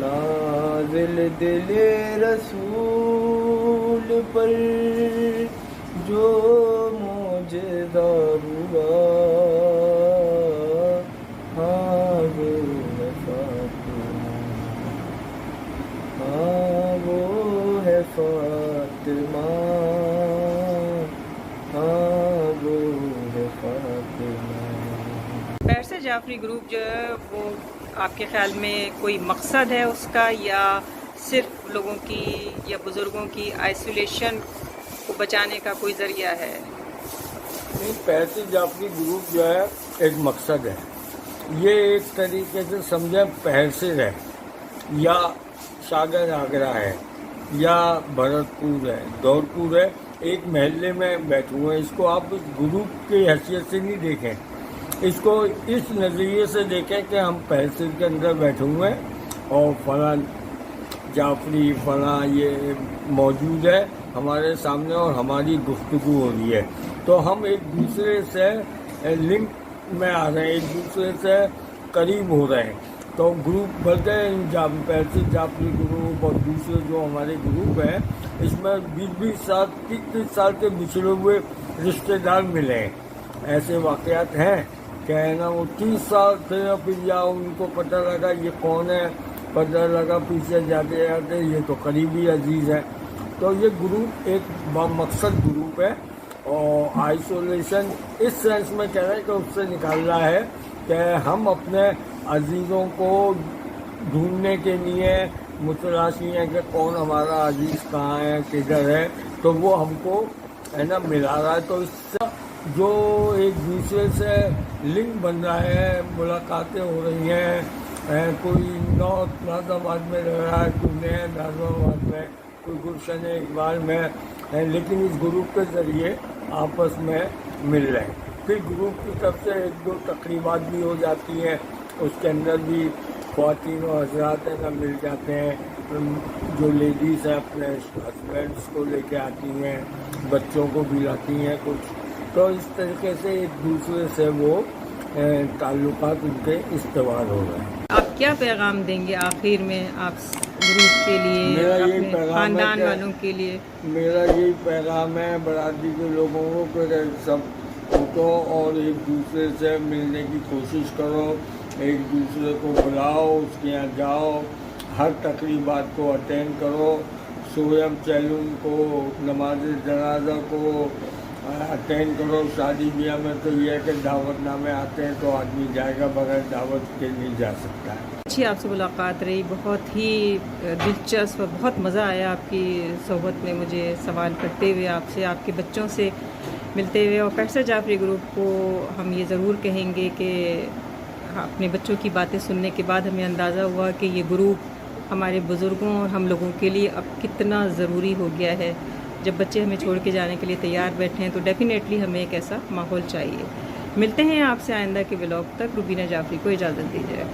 نازل دل رسول پر جو معجزہ ہوا، ہاں وہ ہے فاطمہ، ہاں وہ ہے فاطمہ، जाफरी ग्रुप जो है वो आपके ख्याल में कोई मकसद है उसका, या सिर्फ लोगों की या बुज़ुर्गों की आइसोलेशन को बचाने का कोई ज़रिया है? नहीं, पैसे जाफरी ग्रुप जो है एक मकसद है। ये एक तरीके से समझे पहरसिर है, या सागर आगरा है, या भरतपुर है, दौलपुर है, एक महल्ले में बैठे हुए हैं। इसको आप ग्रुप की हैसियत से नहीं देखें, इसको इस नज़रिए से देखें कि हम पहरसिर के अंदर बैठे हुए हैं और फलां जाफरी फलां ये मौजूद है हमारे सामने और हमारी गुफ्तगू हो रही है। तो हम एक दूसरे से लिंक में आ रहे हैं, एक दूसरे से करीब हो रहे हैं। तो ग्रुप बल्कि पैरसिर जाफरी ग्रुप और दूसरे जो हमारे ग्रुप हैं, इसमें 20-20 साल 30 साल के बिछड़े हुए रिश्तेदार मिले हैं। ऐसे वाक़यात हैं क्या है ना, वो 30 साल थे, फिर या उनको पता लगा ये कौन है, पता लगा पीछे जाते जाते ये तो करीबी अजीज़ है। तो ये ग्रुप एक मकसद ग्रुप है और आइसोलेशन इस सेंस में कह रहे हैं कि उससे निकालना है कि हम अपने अजीज़ों को ढूंढने के लिए मुतलाशी हैं कि कौन हमारा अजीज़ कहाँ है, किधर है, तो वो हमको है ना मिला रहा है। तो इससे जो एक दूसरे से लिंक बन रहा है, मुलाकातें हो रही हैं, कोई नॉर्थ नाज़ाबाद में रह रहा है, कोई नया नाज़ाबाद में, कोई गुलशन इकबाल में है, लेकिन इस ग्रुप के ज़रिए आपस में मिल रहे हैं। फिर ग्रुप की तरफ से 1-2 तकरीबात भी हो जाती हैं, उसके अंदर भी ख़वातीन और हज़रात है ना मिल जाते हैं। जो लेडीज़ हैं अपने हस्बैंड्स को लेके आती हैं, बच्चों को भी लाती हैं कुछ, तो इस तरीके से एक दूसरे से वो ताल्लुकात उनके इस्तेमाल हो रहे हैं। आप क्या पैगाम देंगे आखिर में आप ग्रुप के लिए, मेरा यही अपने पैगाम है खानदान कि वालों के लिए? मेरा यही पैगाम है बरादरी के लोगों को कि सब उठो और एक दूसरे से मिलने की कोशिश करो, एक दूसरे को बुलाओ, उसके यहाँ जाओ, हर तकरीबात को अटेंड करो, सोयम चैलून को, नमाज जनाजा को अटेंड करो। शादी ब्याह में तो ये है कि दावतनामे आते हैं तो आदमी जाएगा, बगैर दावत के नहीं जा सकता है। अच्छी आपसे मुलाकात रही, बहुत ही दिलचस्प, बहुत मज़ा आया आपकी सोहबत में, मुझे सवाल करते हुए आपसे, आपके बच्चों से मिलते हुए। और पैरसिर जाफरी ग्रुप को हम ये ज़रूर कहेंगे कि अपने बच्चों की बातें सुनने के बाद हमें अंदाज़ा हुआ कि ये ग्रुप हमारे बुज़ुर्गों और हम लोगों के लिए अब कितना ज़रूरी हो गया है। जब बच्चे हमें छोड़ के जाने के लिए तैयार बैठे हैं तो डेफ़िनेटली हमें एक ऐसा माहौल चाहिए। मिलते हैं आपसे आइंदा के व्लॉग तक। रुबीना जाफरी को इजाज़त दीजिए।